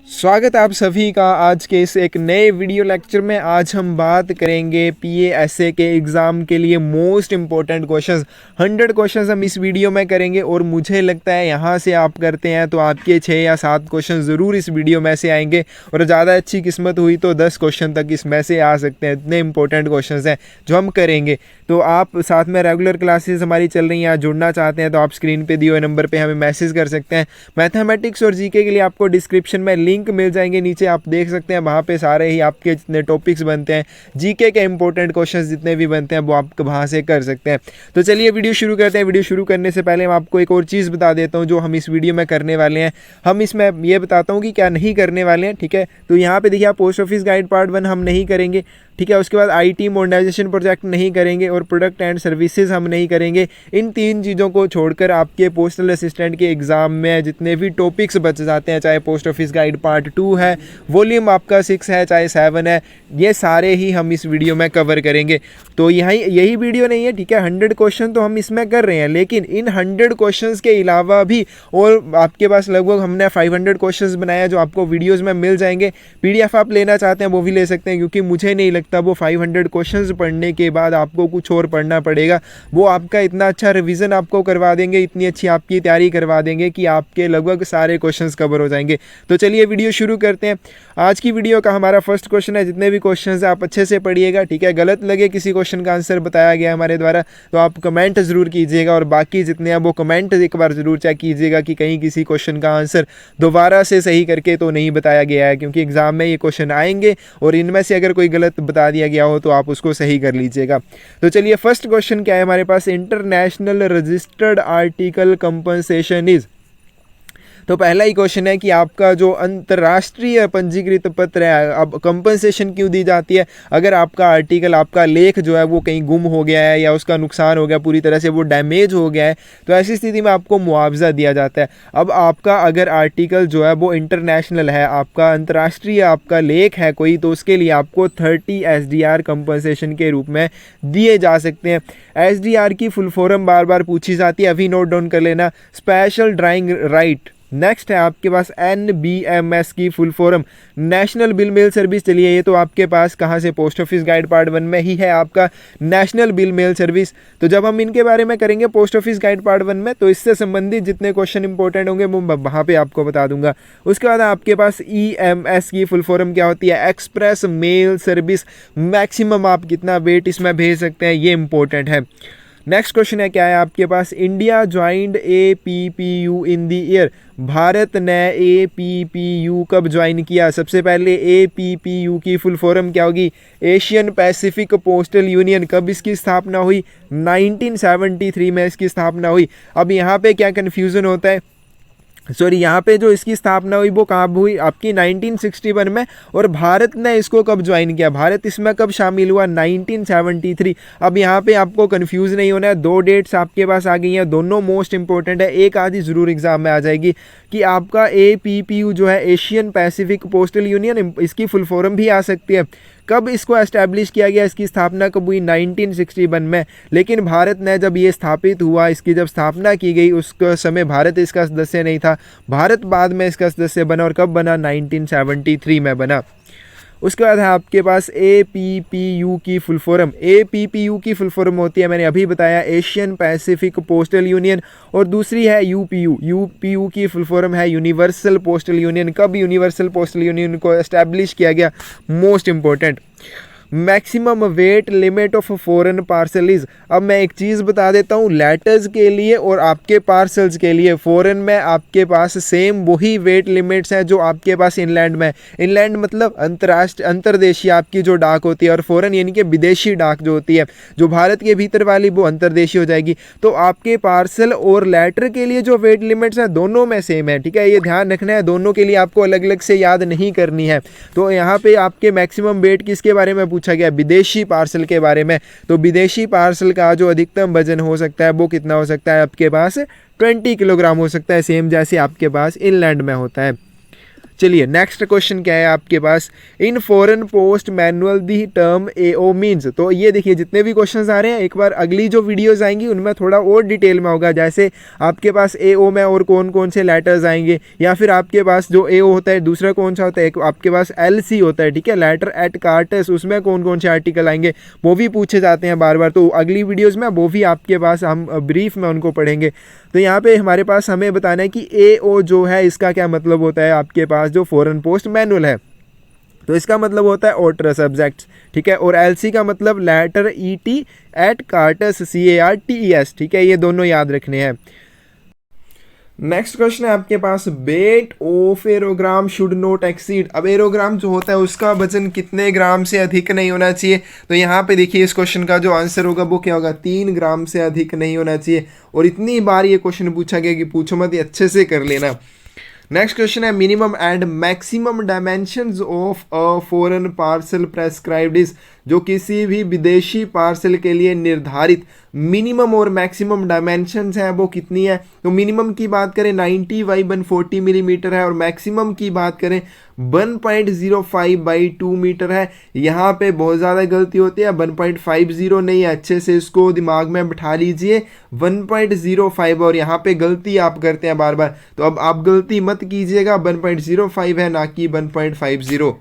स्वागत है आप सभी का आज के इस एक नए वीडियो लेक्चर में। आज हम बात करेंगे पीएएसए के एग्ज़ाम के लिए मोस्ट इम्पोर्टेंट क्वेश्चंस 100 क्वेश्चंस हम इस वीडियो में करेंगे। और मुझे लगता है यहाँ से आप करते हैं तो आपके 6 या 7 क्वेश्चन ज़रूर इस वीडियो में से आएंगे, और ज़्यादा अच्छी किस्मत हुई तो 10 क्वेश्चन तक इसमें से आ सकते हैं। इतने इंपॉर्टेंट क्वेश्चन हैं जो हम करेंगे। तो आप साथ में रेगुलर क्लासेस हमारी चल रही हैं, आप जुड़ना चाहते हैं तो आप स्क्रीन पे दिए हुए नंबर पे हमें मैसेज कर सकते हैं। मैथमेटिक्स और जीके के लिए आपको डिस्क्रिप्शन में लिंक मिल जाएंगे, नीचे आप देख सकते हैं। वहाँ पे सारे ही आपके जितने टॉपिक्स बनते हैं, जीके के इंपॉर्टेंट क्वेश्चंस जितने भी बनते हैं वो आप वहाँ से कर सकते हैं। तो चलिए वीडियो शुरू करते हैं। वीडियो शुरू करने से पहले मैं आपको एक और चीज़ बता देता हूँ जो हम इस वीडियो में करने वाले हैं। हम इसमें ये बताता हूँ कि क्या नहीं करने वाले हैं, ठीक है। तो यहाँ पे देखिए आप पोस्ट ऑफिस गाइड पार्ट 1 हम नहीं करेंगे, ठीक है। उसके बाद आईटी मॉडर्नाइजेशन प्रोजेक्ट नहीं करेंगे, और प्रोडक्ट एंड सर्विसेज हम नहीं करेंगे। इन 3 चीज़ों को छोड़कर आपके पोस्टल असिस्टेंट के एग्ज़ाम में जितने भी टॉपिक्स बच जाते हैं, चाहे पोस्ट ऑफिस गाइड पार्ट 2 है, वॉल्यूम आपका 6 है, चाहे 7 है, ये सारे ही हम इस वीडियो में कवर करेंगे। तो यही वीडियो नहीं है, ठीक है। 100 क्वेश्चन तो हम इसमें कर रहे हैं, लेकिन इन 100 क्वेश्चन के अलावा भी और आपके पास लगभग हमने 500 क्वेश्चन बनाया जो आपको वीडियोज़ में मिल जाएंगे। PDF आप लेना चाहते हैं वो भी ले सकते हैं, क्योंकि मुझे नहीं लगता वो 500 क्वेश्चंस पढ़ने के बाद आपको कुछ और पढ़ना पड़ेगा। वो आपका इतना अच्छा रिवीजन आपको करवा देंगे, इतनी अच्छी आपकी तैयारी करवा देंगे कि आपके लगभग सारे क्वेश्चंस कवर हो जाएंगे। तो चलिए वीडियो शुरू करते हैं। आज की वीडियो का हमारा फर्स्ट क्वेश्चन है, जितने भी क्वेश्चंस हैं आप अच्छे से पढ़िएगा, ठीक है। गलत लगे किसी क्वेश्चन का आंसर बताया गया हमारे द्वारा तो आप कमेंट ज़रूर कीजिएगा, और बाकी जितने हैं वो कमेंट एक बार ज़रूर चेक कीजिएगा कि कहीं किसी क्वेश्चन का आंसर दोबारा से सही करके तो नहीं बताया गया है, क्योंकि एग्ज़ाम में ये क्वेश्चन आएंगे और इनमें से अगर कोई गलत बता दिया गया हो तो आप उसको सही कर लीजिएगा। तो चलिए फर्स्ट क्वेश्चन क्या है हमारे पास, international registered article compensation is. तो पहला ही क्वेश्चन है कि आपका जो अंतर्राष्ट्रीय पंजीकृत पत्र है, अब कंपनसेशन क्यों दी जाती है? अगर आपका आर्टिकल, आपका लेख जो है वो कहीं गुम हो गया है या उसका नुकसान हो गया, पूरी तरह से वो डैमेज हो गया है, तो ऐसी स्थिति में आपको मुआवजा दिया जाता है। अब आपका अगर आर्टिकल जो है वो इंटरनेशनल है, आपका अंतर्राष्ट्रीय आपका लेख है कोई, तो उसके लिए आपको 30 SDR कंपनसेशन के रूप में दिए जा सकते हैं। SDR की फुल फॉर्म बार बार पूछी जाती है, अभी नोट डाउन कर लेना, स्पेशल ड्राइंग राइट। नेक्स्ट है आपके पास NBMS की full form, national bill mail service. चलिए ये तो आपके पास कहाँ से, पोस्ट ऑफिस गाइड पार्ट 1 में ही है आपका नेशनल बिल मेल सर्विस। तो जब हम इनके बारे में करेंगे पोस्ट ऑफिस गाइड पार्ट 1 में, तो इससे संबंधित जितने क्वेश्चन इंपॉर्टेंट होंगे वो वहाँ पे आपको बता दूंगा। उसके बाद आपके पास EMS की फुल फॉर्म क्या होती है, एक्सप्रेस मेल सर्विस। मैक्सिमम आप कितना वेट इसमें भेज सकते हैं, ये इंपॉर्टेंट है। नेक्स्ट क्वेश्चन है क्या है आपके पास, India joined APPU in the year. Bharat ने APPU कब ज्वाइन किया? सबसे पहले APPU की फुल फॉर्म क्या होगी, एशियन पैसिफिक पोस्टल यूनियन। कब इसकी स्थापना हुई? 1973 में इसकी स्थापना हुई। अब यहाँ पे क्या कन्फ्यूज़न होता है, सॉरी, यहाँ पे जो इसकी स्थापना हुई वो कब हुई, आपकी 1961 में, और भारत ने इसको कब ज्वाइन किया, भारत इसमें कब शामिल हुआ, 1973। अब यहाँ पे आपको कंफ्यूज नहीं होना है, 2 डेट्स आपके पास आ गई हैं, दोनों मोस्ट इंपॉर्टेंट है। एक आधी ज़रूर एग्जाम में आ जाएगी कि आपका APPU जो है, एशियन पैसिफिक पोस्टल यूनियन, इसकी फुल फॉर्म भी आ सकती है। कब इसको एस्टैब्लिश किया गया, इसकी स्थापना कब हुई, 1961 में। लेकिन भारत ने जब ये स्थापित हुआ, इसकी जब स्थापना की गई, उस समय भारत इसका सदस्य नहीं था। भारत बाद में इसका सदस्य बना, और कब बना, 1973 में बना। उसके बाद है आपके पास APPU की फुल फॉर्म। APPU की फुल फॉर्म होती है, मैंने अभी बताया, एशियन पैसिफिक पोस्टल यूनियन। और दूसरी है UPU की फुल फॉर्म है यूनिवर्सल पोस्टल यूनियन। कब यूनिवर्सल पोस्टल यूनियन को एस्टैब्लिश किया गया, most important. Maximum weight limit of foreign parcel is. अब मैं एक चीज़ बता देता हूँ, लेटर्स के लिए और आपके पार्सल्स के लिए फॉरेन में आपके पास सेम वही वेट लिमिट्स हैं जो आपके पास इनलैंड में। इनलैंड मतलब अंतर्राष्ट्रीय, अंतर्देशीय आपकी जो डाक होती है, और फॉरेन यानी कि विदेशी डाक जो होती है, जो भारत के भीतर वाली वो अंतर्देशीय हो जाएगी। तो आपके पार्सल और लेटर के लिए जो वेट लिमिट्स हैं दोनों में सेम है, ठीक है। ये ध्यान रखना है, दोनों के लिए आपको अलग अलग से याद नहीं करनी है। तो यहाँ पे आपके मैक्सिमम वेट किसके बारे में पूछा गया, विदेशी पार्सल के बारे में। तो विदेशी पार्सल का जो अधिकतम वजन हो सकता है वो कितना हो सकता है, आपके पास 20 किलोग्राम हो सकता है, सेम जैसे आपके पास इनलैंड में होता है। चलिए नेक्स्ट क्वेश्चन क्या है आपके पास, in foreign post manual the term AO means. तो ये देखिए जितने भी क्वेश्चंस आ रहे हैं, एक बार अगली जो वीडियोस आएंगी उनमें थोड़ा और डिटेल में होगा, जैसे आपके पास एओ में और कौन कौन से लेटर्स आएंगे, या फिर आपके पास जो एओ होता है दूसरा कौन सा होता है, एक आपके पास एलसी होता है, ठीक है, लेटर एट कार्टस, उसमें कौन कौन से आर्टिकल आएंगे वो भी पूछे जाते हैं बार बार। तो अगली वीडियोस में वो भी आपके पास हम ब्रीफ में उनको पढ़ेंगे। तो यहाँ पे हमारे पास हमें बताना है कि एओ जो है इसका क्या मतलब होता है आपके पास जो फॉरेन पोस्ट मैनुअल है। तो इसका मतलब होता है ऑर्डर सब्जेक्ट्स, ठीक है, और एलसी का मतलब letter ET et cartes CARTES, ठीक है, ये दोनों याद रखने हैं। नेक्स्ट क्वेश्चन है आपके पास, weight of aerogram should not exceed. अब एरोग्राम जो होता है उसका वजन कितने ग्राम से अधिक नहीं होना चाहिए। तो यहाँ पे देखिए इस क्वेश्चन का जो आंसर होगा वो क्या होगा, 3 ग्राम से अधिक नहीं होना चाहिए। और इतनी बार ये क्वेश्चन पूछा गया कि पूछो मत, ये अच्छे से कर लेना। नेक्स्ट क्वेश्चन है, minimum and maximum dimensions of a foreign parcel prescribed is. जो किसी भी विदेशी पार्सल के लिए निर्धारित मिनिमम और मैक्सिमम डायमेंशंस हैं वो कितनी है। तो मिनिमम की बात करें 90 बाई 140 मिलीमीटर है, और मैक्सिमम की बात करें 1.05 बाई 2 मीटर है। यहाँ पे बहुत ज़्यादा गलती होती है, 1.50 नहीं है, अच्छे से इसको दिमाग में बिठा लीजिए, 1.05, और यहाँ पे गलती आप करते हैं बार बार। तो अब आप गलती मत कीजिएगा, 1.05 है ना कि 1.50।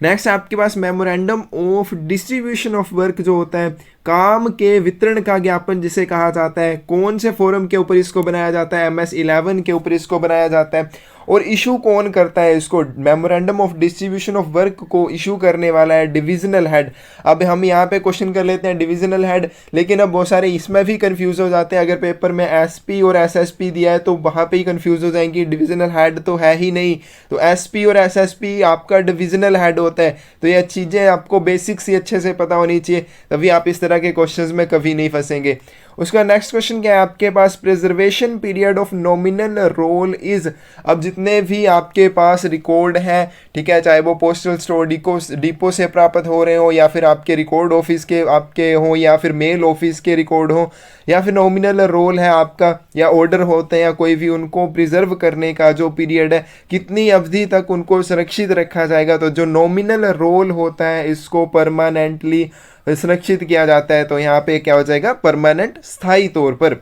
नेक्स्ट आपके पास memorandum of distribution of work जो होता है, काम के वितरण का ज्ञापन जिसे कहा जाता है, कौन से फोरम के ऊपर इसको बनाया जाता है, MS-11 के ऊपर इसको बनाया जाता है। और इशू कौन करता है इसको, memorandum of distribution of work को इशू करने वाला है डिविजनल हेड। अब हम यहाँ पे क्वेश्चन कर लेते हैं डिविजनल हेड, लेकिन अब बहुत सारे इसमें भी कंफ्यूज हो जाते हैं। अगर पेपर में SP और SSP दिया है तो वहाँ पे ही कंफ्यूज हो जाएंगे, डिविजनल हेड तो है ही नहीं। तो SP और SSP आपका डिविजनल हेड होता है। तो ये चीज़ें आपको बेसिक्स ही अच्छे से पता होनी चाहिए, तभी आप इस तरह के क्वेश्चंस में कभी नहीं फंसेंगे। उसका नेक्स्ट क्वेश्चन क्या है आपके पास, preservation period of nominal roll is. अब जितने भी आपके पास रिकॉर्ड हैं, ठीक है, चाहे वो पोस्टल स्टोर डिपो से प्राप्त हो रहे हो, या फिर आपके रिकॉर्ड ऑफिस के आपके हो, या फिर मेल ऑफिस के रिकॉर्ड हो, या फिर नॉमिनल रोल है आपका, या ऑर्डर होते हैं या कोई भी, उनको प्रिजर्व करने का जो पीरियड है, कितनी अवधि तक उनको सुरक्षित रखा जाएगा। तो जो नॉमिनल रोल होता है इसको परमानेंटली सुरक्षित किया जाता है। तो यहाँ पे क्या हो जाएगा, परमानेंट, स्थायी तौर पर।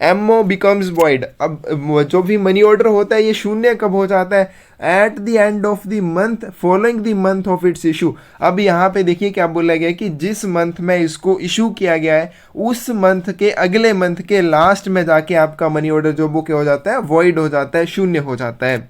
MO becomes void. अब जो भी मनी ऑर्डर होता है ये शून्य कब हो जाता है, at the end of the month following the month of its issue. अब यहाँ पे देखिए क्या बोला गया कि जिस मंथ में इसको इशू किया गया है उस मंथ के अगले मंथ के लास्ट में जाके आपका मनी ऑर्डर जो बुक हो जाता है वॉइड हो जाता है, शून्य हो जाता है।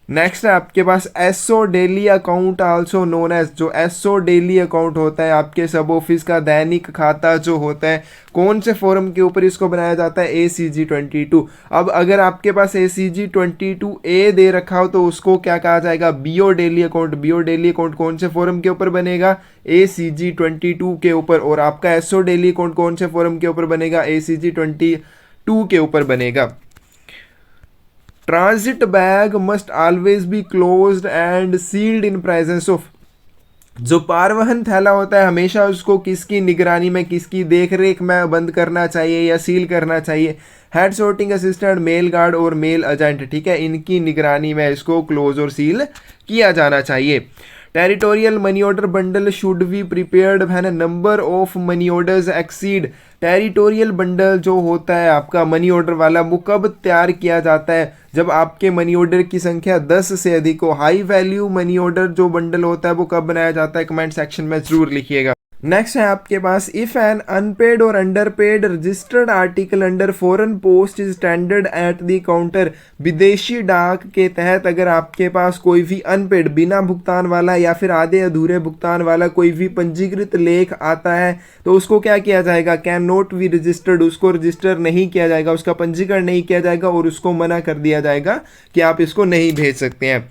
नेक्स्ट है आपके पास SO daily account also known as. जो SO डेली अकाउंट होता है आपके सब ऑफिस का दैनिक खाता जो होता है, कौन से फोरम के ऊपर इसको बनाया जाता है, ACG22। अब अगर आपके पास ACG22A दे रखा हो तो उसको क्या कहा जाएगा, BO daily account. BO daily account कौन से फोरम के ऊपर बनेगा, ACG22 के ऊपर। और आपका SO डेली अकाउंट कौन से फोरम के ऊपर बनेगा, ACG22 के ऊपर बनेगा। Transit bag must always be closed and sealed in presence of. जो पारवहन थैला होता है हमेशा उसको किसकी निगरानी में, किसकी देखरेख में बंद करना चाहिए या सील करना चाहिए, head sorting assistant, mail guard और मेल एजेंट, ठीक है, इनकी निगरानी में इसको क्लोज और सील किया जाना चाहिए। Territorial money order bundle should be prepared when number of money orders exceed. Territorial bundle जो होता है आपका मनी ऑर्डर वाला वो कब तैयार किया जाता है, जब आपके मनी ऑर्डर की संख्या 10 से अधिक हो। हाई वैल्यू मनी ऑर्डर जो बंडल होता है वो कब बनाया जाता है, कमेंट सेक्शन में जरूर लिखिएगा। नेक्स्ट है आपके पास, इफ एन अनपेड और underpaid registered article under foreign post is standard at the counter. विदेशी डाक के तहत अगर आपके पास कोई भी अनपेड, बिना भुगतान वाला या फिर आधे अधूरे भुगतान वाला कोई भी पंजीकृत लेख आता है तो उसको क्या किया जाएगा, कैन नॉट बी रजिस्टर्ड। उसको रजिस्टर नहीं किया जाएगा, उसका पंजीकरण नहीं किया जाएगा और उसको मना कर दिया जाएगा कि आप इसको नहीं भेज सकते हैं।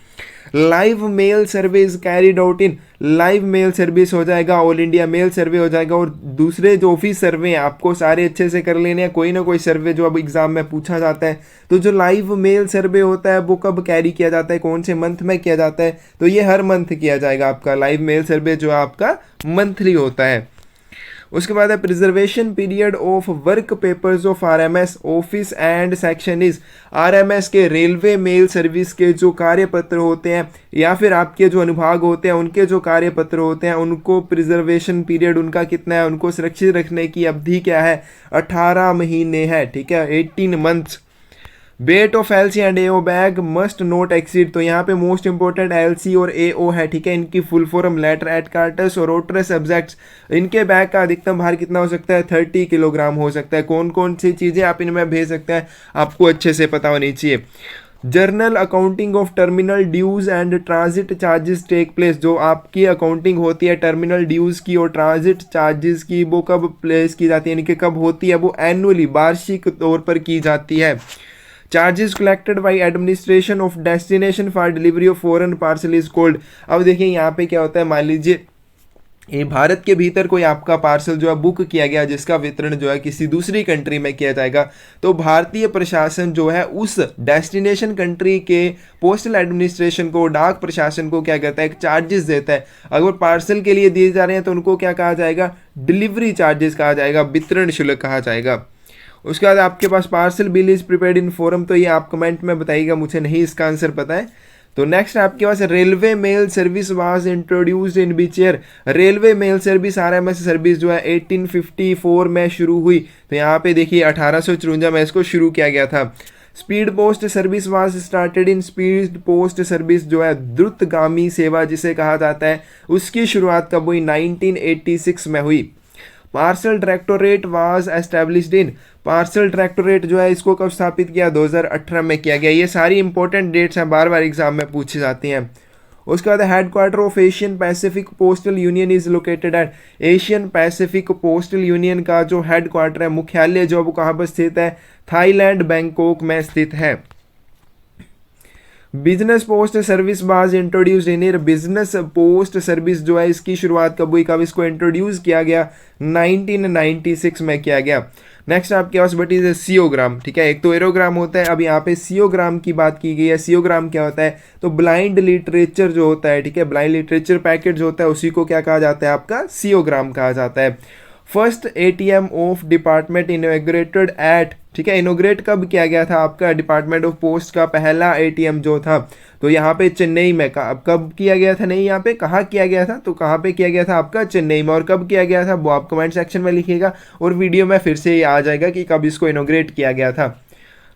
Live mail service carried out in. Live mail service हो जाएगा, ऑल इंडिया मेल सर्वे हो जाएगा, और दूसरे जो ऑफिस सर्वे हैं आपको सारे अच्छे से कर लेने हैं। कोई ना कोई सर्वे जो अब एग्जाम में पूछा जाता है, तो जो लाइव मेल सर्वे होता है वो कब कैरी किया जाता है, कौन से मंथ में किया जाता है, तो ये हर मंथ किया जाएगा आपका लाइव मेल सर्वे जो आपका मंथली होता है। उसके बाद है preservation period of work papers of RMS office and sections. RMS के रेलवे मेल सर्विस के जो कार्यपत्र होते हैं या फिर आपके जो अनुभाग होते हैं उनके जो कार्यपत्र होते हैं उनको प्रिजर्वेशन पीरियड उनका कितना है, उनको सुरक्षित रखने की अवधि क्या है, 18 महीने है, ठीक है, 18 months. Weight of LC and AO bag must not exceed, तो यहाँ पे मोस्ट इंपॉर्टेंट एलसी और एओ है, ठीक है, इनकी full form letter et cartes और रोटरस सब्जेक्ट्स, इनके बैग का अधिकतम भार कितना हो सकता है, 30 किलोग्राम हो सकता है। कौन कौन सी चीज़ें आप इनमें भेज सकते हैं आपको अच्छे से पता होनी चाहिए। Journal accounting of terminal dues and transit charges take place, जो आपकी अकाउंटिंग होती है टर्मिनल ड्यूज की और ट्रांजिट चार्जेस की, वो कब प्लेस की जाती है, यानी कि कब होती है, वो एनुअली वार्षिक तौर पर की जाती है। Charges collected by administration of destination for delivery of foreign parcel is called. अब देखिए यहाँ पे क्या होता है, मान लीजिए ये भारत के भीतर कोई आपका पार्सल जो है बुक किया गया जिसका वितरण जो है किसी दूसरी कंट्री में किया जाएगा, तो भारतीय प्रशासन जो है उस डेस्टिनेशन कंट्री के पोस्टल एडमिनिस्ट्रेशन को, डाक प्रशासन को क्या करता है, एक चार्जेस देता है। अगर पार्सल के लिए दिए जा रहे हैं तो उनको क्या कहा जाएगा, डिलीवरी चार्जेस कहा जाएगा, वितरण शुल्क कहा जाएगा। उसके बाद आपके पास parcel bill is prepared in form, तो ये आप कमेंट में बताइएगा, मुझे नहीं इसका आंसर पता है। तो नेक्स्ट आपके पास railway mail service was introduced in which year. Railway mail service RMS service जो है 1854 में शुरू हुई, तो यहाँ पे देखिए 1854 में इसको शुरू किया गया था। Speed post service was started in, speed post service जो है द्रुतगामी सेवा जिसे कहा जाता है, उसकी शुरुआत कब हुई, 1986 में हुई। Parcel directorate was established in, parcel directorate जो है इसको कब स्थापित किया, 2018 में किया गया। ये सारी इंपॉर्टेंट डेट्स हैं, बार बार एग्जाम में पूछी जाती हैं। उसके बाद headquarter of Asian Pacific postal union is located at, Asian Pacific postal union का जो हेडक्वार्टर है, मुख्यालय जो वो कहाँ पर स्थित है, थाईलैंड बैंकॉक में स्थित है। Business post service was introduced in year, business post service जो है इसकी शुरुआत कब हुई, कब इसको इंट्रोड्यूस किया गया, 1996 में किया गया। नेक्स्ट आपके पास बट इज सीओग्राम, ठीक है, एक तो एरोग्राम होता है, अब यहाँ पे सीओग्राम की बात की गई है। सीओग्राम क्या होता है, तो ब्लाइंड लिटरेचर जो होता है, ठीक है, ब्लाइंड लिटरेचर पैकेट जो होता है उसी को क्या कहा जाता है, आपका सीओग्राम कहा जाता है। First ATM of department inaugurated at, ठीक है, इनोग्रेट कब किया गया था आपका डिपार्टमेंट ऑफ पोस्ट का पहला एटीएम जो था, तो यहाँ पे चेन्नई में, कब किया गया था, नहीं यहाँ पे कहाँ किया गया था, तो कहाँ पे किया गया था आपका चेन्नई में, और कब किया गया था वो आप कमेंट सेक्शन में लिखिएगा और वीडियो में फिर से ये आ जाएगा कि कब इसको इनोग्रेट किया गया था।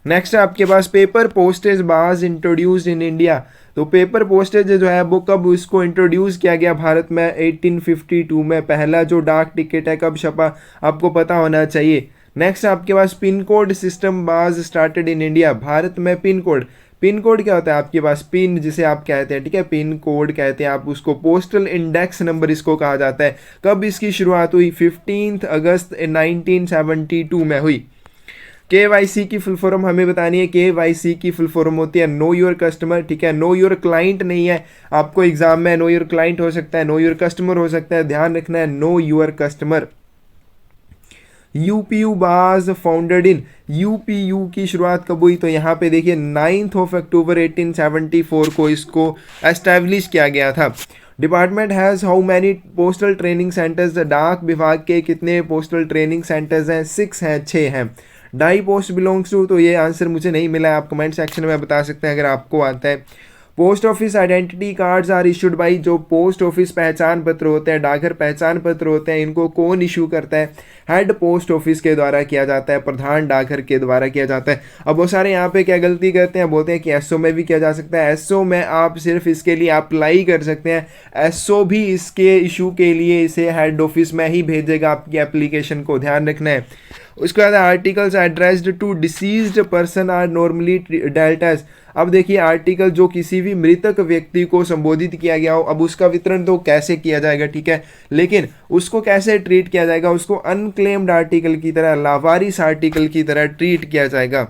नेक्स्ट आपके पास paper postage was introduced in India, तो पेपर पोस्टेज जो है वो कब उसको इंट्रोड्यूस किया गया भारत में, 1852 में। पहला जो डाक टिकट है कब छपा, आपको पता होना चाहिए। नेक्स्ट आपके पास pin code system was started in India, Bharat में पिन कोड, पिन कोड क्या होता है आपके पास, पिन जिसे आप कहते हैं, ठीक है, पिन कोड कहते हैं आप उसको, पोस्टल इंडेक्स नंबर इसको कहा जाता है। कब इसकी शुरुआत हुई, 15 अगस्त 1972 में हुई। KYC की फुल फॉर्म हमें बतानी है, KYC की फुल फॉर्म होती है नो योर कस्टमर, ठीक है, नो योर क्लाइंट नहीं है, आपको एग्जाम में नो योर क्लाइंट हो सकता है, नो योर कस्टमर हो सकता है, ध्यान रखना है know your customer. UPU was founded in, UPU की शुरुआत कब हुई, तो यहाँ पे देखिए 9 अक्टूबर 1874 को इसको एस्टैब्लिश किया गया था। Department has how many postal training centres, डाक विभाग के कितने पोस्टल ट्रेनिंग सेंटर्स हैं, 6 हैं, 6 हैं। डाई पोस्ट बिलोंग्स टू, तो ये आंसर मुझे नहीं मिला है, आप कमेंट सेक्शन में बता सकते हैं अगर आपको आता है। Post office identity cards are issued by, जो पोस्ट ऑफिस पहचान पत्र होते हैं, डाकघर पहचान पत्र होते हैं, इनको कौन इशू करता है, हेड पोस्ट ऑफिस के द्वारा किया जाता है, प्रधान डाकघर के द्वारा किया जाता है। अब वो सारे यहाँ पे क्या गलती करते हैं, बोलते हैं कि एसओ में भी किया जा सकता है, एसओ में आप सिर्फ इसके लिए अप्लाई कर सकते हैं, एसओ भी इसके इशू के लिए इसे हेड ऑफिस में ही भेजेगा आपकी एप्लीकेशन को, ध्यान रखना है। उसके बाद articles addressed to deceased person are normally dealt as, अब देखिए आर्टिकल जो किसी भी मृतक व्यक्ति को संबोधित किया गया हो, अब उसका वितरण तो कैसे किया जाएगा, ठीक है, लेकिन उसको कैसे ट्रीट किया जाएगा, उसको अनक्लेम्ड आर्टिकल की तरह, लावारिस आर्टिकल की तरह ट्रीट किया जाएगा।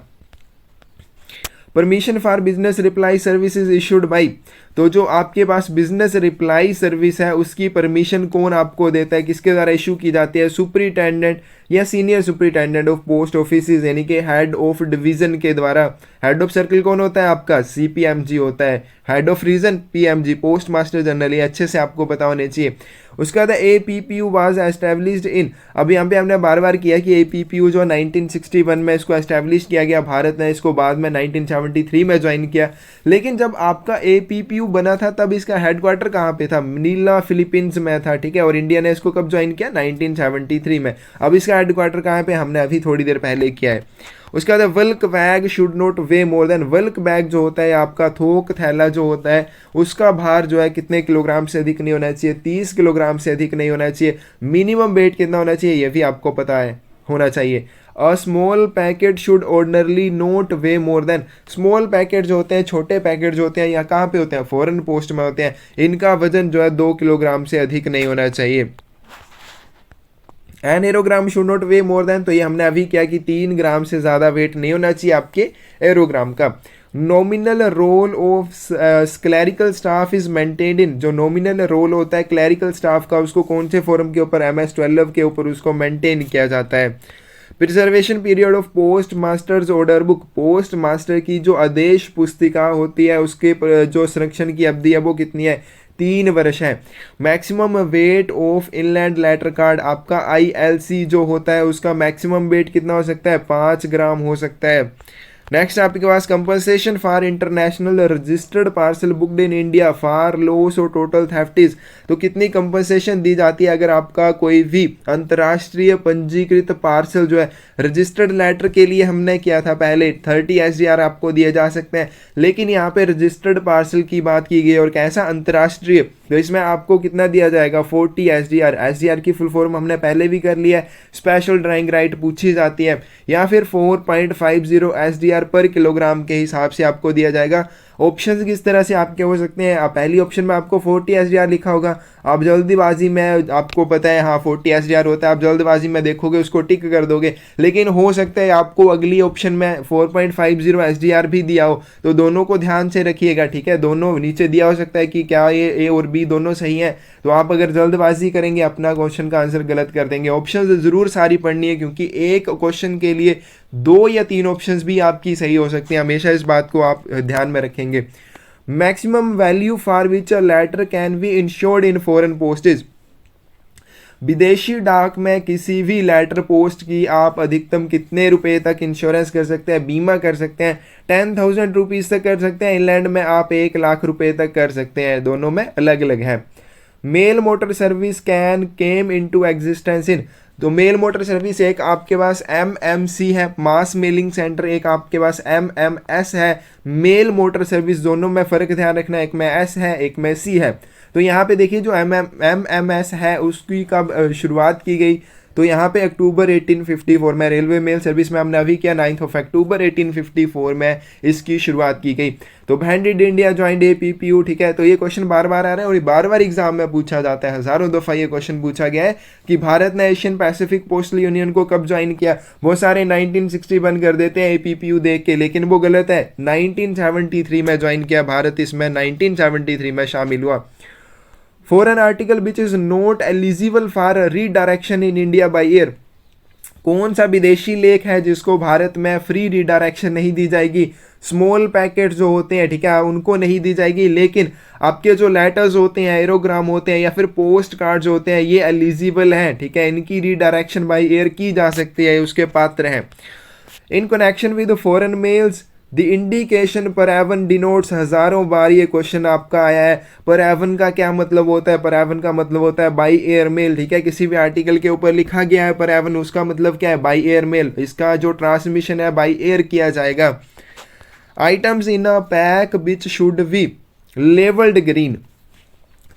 Permission for business reply services issued by, तो जो आपके पास बिजनेस रिप्लाई सर्विस है उसकी परमिशन कौन आपको देता है, किसके द्वारा इशू की जाती है, सुपरिटेंडेंट या senior superintendent of post office यानी कि हेड ऑफ डिवीजन के द्वारा। हेड ऑफ सर्कल कौन होता है आपका? CPMG होता है। Head of region PMG, postmaster general. ये अच्छे से आपको पता होने चाहिए। उसके बाद APPU वाज एस्टेब्लिश्ड इन, अब यहाँ पे हमने बार बार किया कि APPU जो 1961 में इसको एस्टेब्लिश किया गया, भारत ने इसको बाद में 1973 में ज्वाइन किया। लेकिन जब आपका APPU बना था तब इसका हेडक्वार्टर कहाँ पे था? मनीला फिलीपींस में था, ठीक है। और इंडिया ने इसको कब ज्वाइन किया? 1973 में। अब इसका हेडक्वार्टर कहाँ पे? हमने अभी थोड़ी देर पहले किया है। उसके बाद walk bag should not weigh more then, walk bag जो होता है आपका थोक थैला जो होता है उसका भार जो है कितने किलोग्राम से अधिक नहीं होना चाहिए? 30 किलोग्राम से अधिक नहीं होना चाहिए। मिनिमम वेट कितना होना चाहिए? ये भी आपको पता है, होना चाहिए। A small packet should ordinarily note way more then, small packet जो होते हैं, छोटे पैकेट जो होते हैं, यहाँ कहाँ पे होते हैं? फॉरेन पोस्ट में होते हैं। इनका वजन जो है 2 किलोग्राम से अधिक नहीं होना चाहिए। An aerogram should not weigh more than, तो ये हमने अभी किया कि 3 ग्राम से ज़्यादा वेट नहीं होना चाहिए आपके एरोग्राम का। Nominal roll of clerical staff is maintained in, जो नॉमिनल रोल होता है क्लैरिकल स्टाफ का उसको कौन से फॉर्म के ऊपर? MS-12 के ऊपर उसको मेंटेन किया जाता है। Preservation period of post masters order book, post master की जो आदेश पुस्तिका होती है उसके जो संरक्षण की अवधि है वो कितनी है? 3 वर्ष है। Maximum weight of inland letter card, आपका ILC जो होता है उसका मैक्सिमम वेट कितना हो सकता है? 5 ग्राम हो सकता है। नेक्स्ट आपके पास compensation for international registered parcel booked in India for loss और टोटल थेफ्ट, तो कितनी कंपनसेशन दी जाती है अगर आपका कोई भी अंतर्राष्ट्रीय पंजीकृत पार्सल जो है, रजिस्टर्ड लेटर के लिए हमने किया था पहले 30 SDR आपको दिए जा सकते हैं, लेकिन यहाँ पे रजिस्टर्ड पार्सल की बात की गई और कैसा? अंतर्राष्ट्रीय, तो इसमें आपको कितना दिया जाएगा? 40 SDR। SDR की फुल फॉर्म हमने पहले भी कर लिया है, स्पेशल ड्राइंग राइट पूछी जाती है। या फिर 4.50 SDR पर किलोग्राम के हिसाब से आपको दिया जाएगा। ऑप्शंस किस तरह से आपके हो सकते हैं? पहली ऑप्शन में आपको 40 SDR लिखा होगा, आप जल्दीबाजी में, आपको पता है हाँ 40 SDR होता है, आप जल्दबाजी में देखोगे उसको टिक कर दोगे। लेकिन हो सकता है आपको अगली ऑप्शन में 4.50 SDR भी दिया हो, तो दोनों को ध्यान से रखिएगा, ठीक है। दोनों नीचे दिया हो सकता है कि क्या ये A और B दोनों सही है, तो आप अगर जल्दबाजी करेंगे अपना क्वेश्चन का आंसर गलत कर देंगे। ऑप्शन जरूर सारी पढ़नी है क्योंकि एक क्वेश्चन के लिए 2 या 3 ऑप्शंस भी आपकी सही हो सकती हैं, हमेशा इस बात को आप ध्यान में रखेंगे। Maximum value for which a letter can be insured in foreign postage, विदेशी डाक में किसी भी लेटर पोस्ट की आप अधिकतम कितने रुपए तक इंश्योरेंस कर सकते हैं, बीमा कर सकते हैं? 10,000 रुपीज़ तक कर सकते हैं। इंग्लैंड में आप 1 लाख रुपए तक कर सकते हैं, दोनों में अलग अलग है। Mail motor service can came into existence in, तो मेल मोटर सर्विस एक आपके पास MMC है, मास मेलिंग सेंटर, एक आपके पास MMS है। मेल मोटर सर्विस दोनों में फ़र्क ध्यान रखना, एक में S है एक में C है। तो यहाँ पे देखिए जो MMS है उसकी कब शुरुआत की गई, तो यहाँ पे अक्टूबर 1854 में, रेलवे मेल सर्विस में हमने अभी किया 9 अक्टूबर 1854 में इसकी शुरुआत की गई। तो when did India join APPU, ठीक है। तो ये क्वेश्चन बार बार आ रहा है और ये बार बार एग्जाम में पूछा जाता है, हजारों दफ़ा ये क्वेश्चन पूछा गया है कि भारत ने एशियन पैसिफिक पोस्टल यूनियन को कब ज्वाइन किया। बहुत सारे 1961 कर देते हैं APPU देख के, लेकिन वो गलत है। 1973 में ज्वाइन किया भारत, इसमें 1973 में शामिल हुआ। Foreign article which is not eligible for redirection in India by air, कौन सा विदेशी लेख है जिसको भारत में फ्री रीडायरेक्शन नहीं दी जाएगी? स्मॉल पैकेट जो होते हैं, ठीक है, उनको नहीं दी जाएगी, लेकिन आपके जो लेटर्स होते हैं, एरोग्राम होते हैं या फिर पोस्ट कार्ड्स होते हैं, ये एलिजिबल हैं, ठीक है, इनकी रीडायरेक्शन बाय एयर की जा सकती है, उसके पात्र हैं। In connection with foreign mails the indication par avion denotes, हजारों बार ये क्वेश्चन आपका आया है। परावन का क्या मतलब होता है? परावन का मतलब होता है बाई एयर मेल, ठीक है। किसी भी आर्टिकल के ऊपर लिखा गया है परावन, उसका मतलब क्या है? By air mail. इसका जो ट्रांसमिशन है बाई एयर किया जाएगा। Items in a pack which should be labelled green,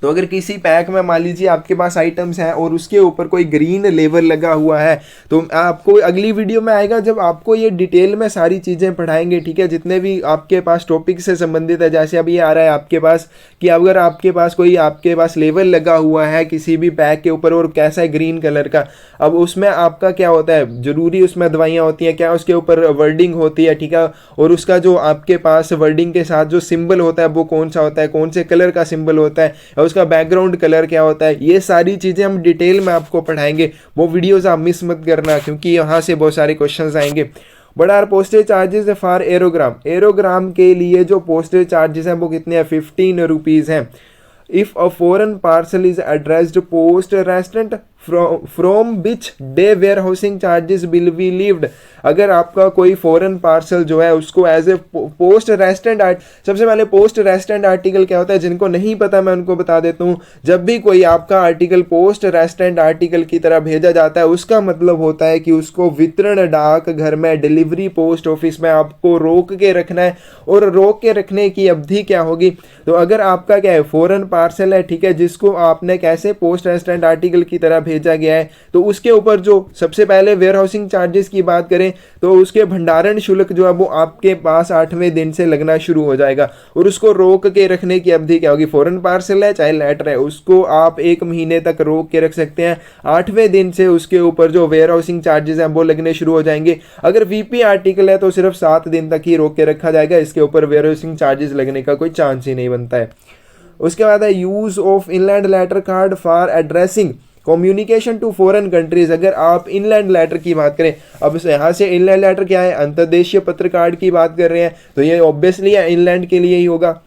तो अगर किसी पैक में मान लीजिए आपके पास आइटम्स हैं और उसके ऊपर कोई ग्रीन लेबल लगा हुआ है, तो आपको अगली वीडियो में आएगा जब आपको ये डिटेल में सारी चीज़ें पढ़ाएंगे, ठीक है, जितने भी आपके पास टॉपिक से संबंधित है। जैसे अभी आ रहा है आपके पास कि अगर आपके पास कोई आपके पास लेबल लगा हुआ है किसी भी पैक के ऊपर और कैसा है ग्रीन कलर का, अब उसमें आपका क्या होता है, ज़रूरी उसमें दवाइयाँ होती हैं क्या, उसके ऊपर वर्डिंग होती है, ठीक है, और उसका जो आपके पास वर्डिंग के साथ जो सिंबल होता है वो कौन सा होता है, कौन से कलर का सिंबल होता है, उसका बैकग्राउंड कलर क्या होता है, ये सारी चीज़ें हम डिटेल में आपको पढ़ाएंगे। वो वीडियोज़ आप मिस मत करना, क्योंकि यहाँ से बहुत सारे क्वेश्चन आएंगे। But are postage charges for aerogram, aerogram के लिए जो पोस्टेज चार्जेस हैं वो कितने हैं, 15 रुपीज़ हैं। If a foreign parcel is addressed post restaurant from which day warehousing charges will be levied, अगर आपका कोई फॉरेन पार्सल जो है उसको एज ए पोस्ट रेस्टोरेंट, सबसे पहले पोस्ट रेस्टोरेंट आर्टिकल क्या होता है, जिनको नहीं पता मैं उनको बता देता हूँ। जब भी कोई आपका आर्टिकल पोस्ट रेस्टोरेंट आर्टिकल की तरह भेजा जाता है, उसका मतलब होता है कि उसको वितरण डाक घर में, डिलीवरी पोस्ट ऑफिस में आपको रोक के रखना है। और रोक के रखने की अवधि क्या होगी, तो अगर आपका क्या है फॉरेन पार्सल है, ठीक है, जिसको आपने कैसे पोस्ट रेस्टोरेंट आर्टिकल की तरह भेजा गया है, तो उसके ऊपर जो सबसे पहले वेयर हाउसिंग चार्जेस की बात करें तो उसके भंडारण शुल्क जो है वो आपके पास 8वें दिन से लगना शुरू हो जाएगा। और उसको रोक के रखने की अवधि क्या होगी, फॉरेन पार्सल है चाहे लेटर है, उसको आप 1 महीने तक रोक के रख सकते हैं। 8वें दिन से उसके ऊपर जो वेयर हाउसिंग चार्जेस हैं वो लगने शुरू हो जाएंगे। अगर वीपी आर्टिकल है तो सिर्फ 7 दिन तक ही रोक के रखा जाएगा, इसके ऊपर वेयर हाउसिंग चार्जेस लगने का कोई चांस ही नहीं बनता है। उसके बाद है use of inland letter card for addressing communication to foreign countries, अगर आप इनलैंड लेटर की बात करें, अब यहाँ से इनलैंड लेटर क्या है, अंतर्देशीय पत्र कार्ड की बात कर रहे हैं, तो ये ऑब्वियसली इनलैंड के लिए ही होगा।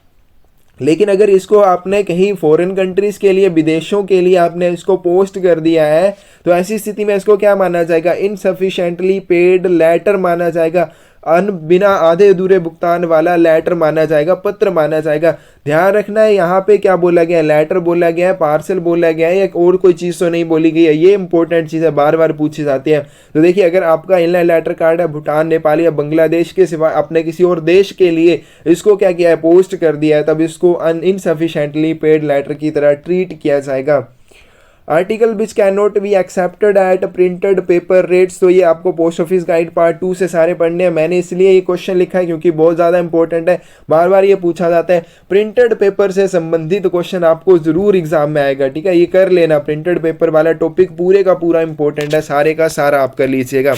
लेकिन अगर इसको आपने कहीं फॉरेन कंट्रीज के लिए, विदेशों के लिए आपने इसको पोस्ट कर दिया है, तो ऐसी स्थिति में इसको क्या माना जाएगा, इनसफिशिएंटली पेड लेटर माना जाएगा, बिना आधे अधूरे भुगतान वाला लेटर माना जाएगा, पत्र माना जाएगा। ध्यान रखना है यहाँ पे क्या बोला गया है, लेटर बोला गया है, पार्सल बोला गया है, या और कोई चीज़ तो नहीं बोली गई है। ये इंपॉर्टेंट चीज़ है, बार बार पूछी जाती है। तो देखिए, अगर आपका इनलैंड लेटर कार्ड है, भूटान, नेपाल या बांग्लादेश के सिवा अपने किसी और देश के लिए इसको क्या किया है, पोस्ट कर दिया है, तब इसको इनसफिशिएंटली पेड लेटर की तरह ट्रीट किया जाएगा। Article which can not be accepted eight printed paper rates, तो ये आपको पोस्ट ऑफिस गाइड पार्ट 2 से सारे पढ़ने हैं। मैंने इसलिए ये क्वेश्चन लिखा है क्योंकि बहुत ज़्यादा इंपॉर्टेंट है, बार बार ये पूछा जाता है। प्रिंटेड पेपर से संबंधित क्वेश्चन आपको ज़रूर एग्जाम में आएगा, ठीक है, ये कर लेना। प्रिंटेड पेपर वाला टॉपिक पूरे का पूरा इंपॉर्टेंट है, सारे का सारा आप कर लीजिएगा।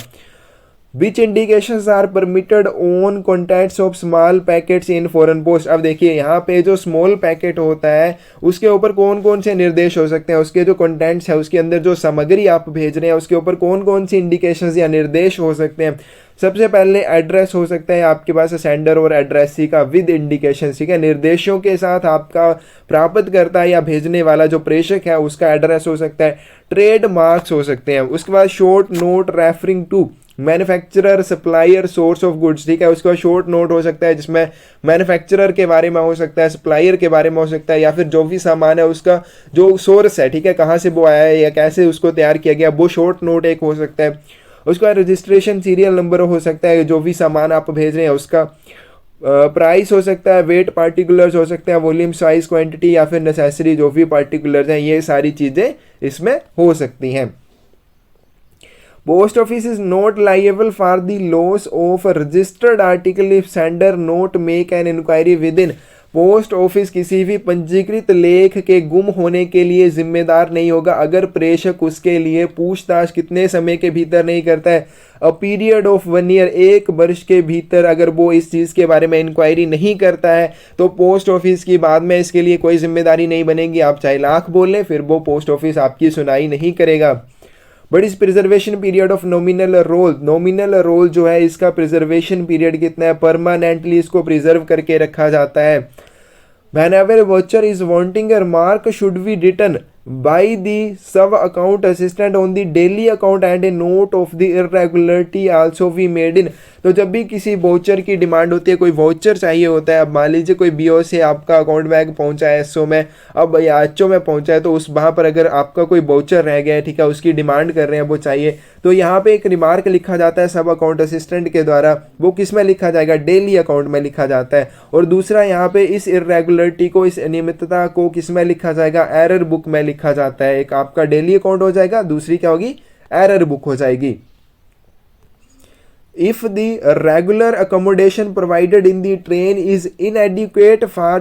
Which indications are permitted on contents of small packets in foreign post. अब देखिए यहाँ पे जो स्मॉल पैकेट होता है उसके ऊपर कौन कौन से निर्देश हो सकते हैं, उसके जो कंटेंट्स है, उसके अंदर जो सामग्री आप भेज रहे हैं उसके ऊपर कौन कौन सी इंडिकेशंस या निर्देश हो सकते हैं। सबसे पहले एड्रेस हो सकता है आपके पास सेंडर और एड्रेसी का विद इंडिकेशन, ठीक है, निर्देशों के साथ आपका प्राप्तकर्ता या भेजने वाला जो प्रेषक है उसका एड्रेस हो सकता है। ट्रेड मार्क्स हो सकते हैं। उसके बाद short note referring to manufacturer, supplier, source of goods, ठीक है, उसके बाद शॉर्ट नोट हो सकता है जिसमें मैन्युफैक्चरर के बारे में हो सकता है, सप्लायर के बारे में हो सकता है, या फिर जो भी सामान है उसका जो सोर्स है, ठीक है, कहाँ से वो आया है या कैसे उसको तैयार किया गया, वो शॉर्ट नोट एक हो सकता है। उसका रजिस्ट्रेशन सीरियल नंबर हो सकता है, जो भी सामान आप भेज रहे हैं उसका। प्राइस हो सकता है, वेट पार्टिकुलर्स हो सकते हैं, वॉल्यूम, साइज, क्वांटिटी, या फिर नेसेसरी जो भी पार्टिकुलर्स हैं, ये सारी चीज़ें इसमें हो सकती हैं। Post office is not liable for the loss of registered article if sender not make an inquiry with in. Post office किसी भी पंजीकृत लेख के गुम होने के लिए जिम्मेदार नहीं होगा अगर प्रेषक उसके लिए पूछताछ कितने समय के भीतर नहीं करता है। अ पीरियड ऑफ 1 ईयर, 1 वर्ष के भीतर अगर वो इस चीज़ के बारे में इंक्वायरी नहीं करता है तो पोस्ट ऑफिस की बाद में इसके लिए कोई जिम्मेदारी नहीं बनेगी। आप चाहे लाख बोलें, फिर वो पोस्ट ऑफिस आपकी सुनाई नहीं करेगा। बट इस preservation period of nominal roll, nominal roll जो है इसका प्रिजर्वेशन पीरियड कितना है, परमानेंटली इसको प्रिजर्व करके रखा जाता है। Whenever a voucher is wanting a remark should be written by the sub account assistant on the daily account and a note of the irregularity also be made in। तो जब भी किसी voucher की demand होती है, कोई voucher चाहिए होता है, अब मान लीजिए कोई बीओ से आपका अकाउंट बैग पहुंचा है एसओ में, अब या एचओ में पहुंचा है, तो उस वहाँ पर अगर आपका कोई वाउचर रह गया है, ठीक है, उसकी डिमांड कर रहे हैं, वो चाहिए, तो यहाँ पे एक रिमार्क लिखा जाता है सब अकाउंट असिस्टेंट के द्वारा। वो किस में लिखा जाएगा, डेली अकाउंट में लिखा जाता है। और दूसरा यहाँ पे इस इरेगुलरिटी को, इस अनियमितता को किस में लिखा जाएगा, एरर बुक में लिखा जाता है। एक आपका डेली अकाउंट हो जाएगा, दूसरी क्या होगी, एरर बुक हो जाएगी। If the regular accommodation provided in the train is inadequate for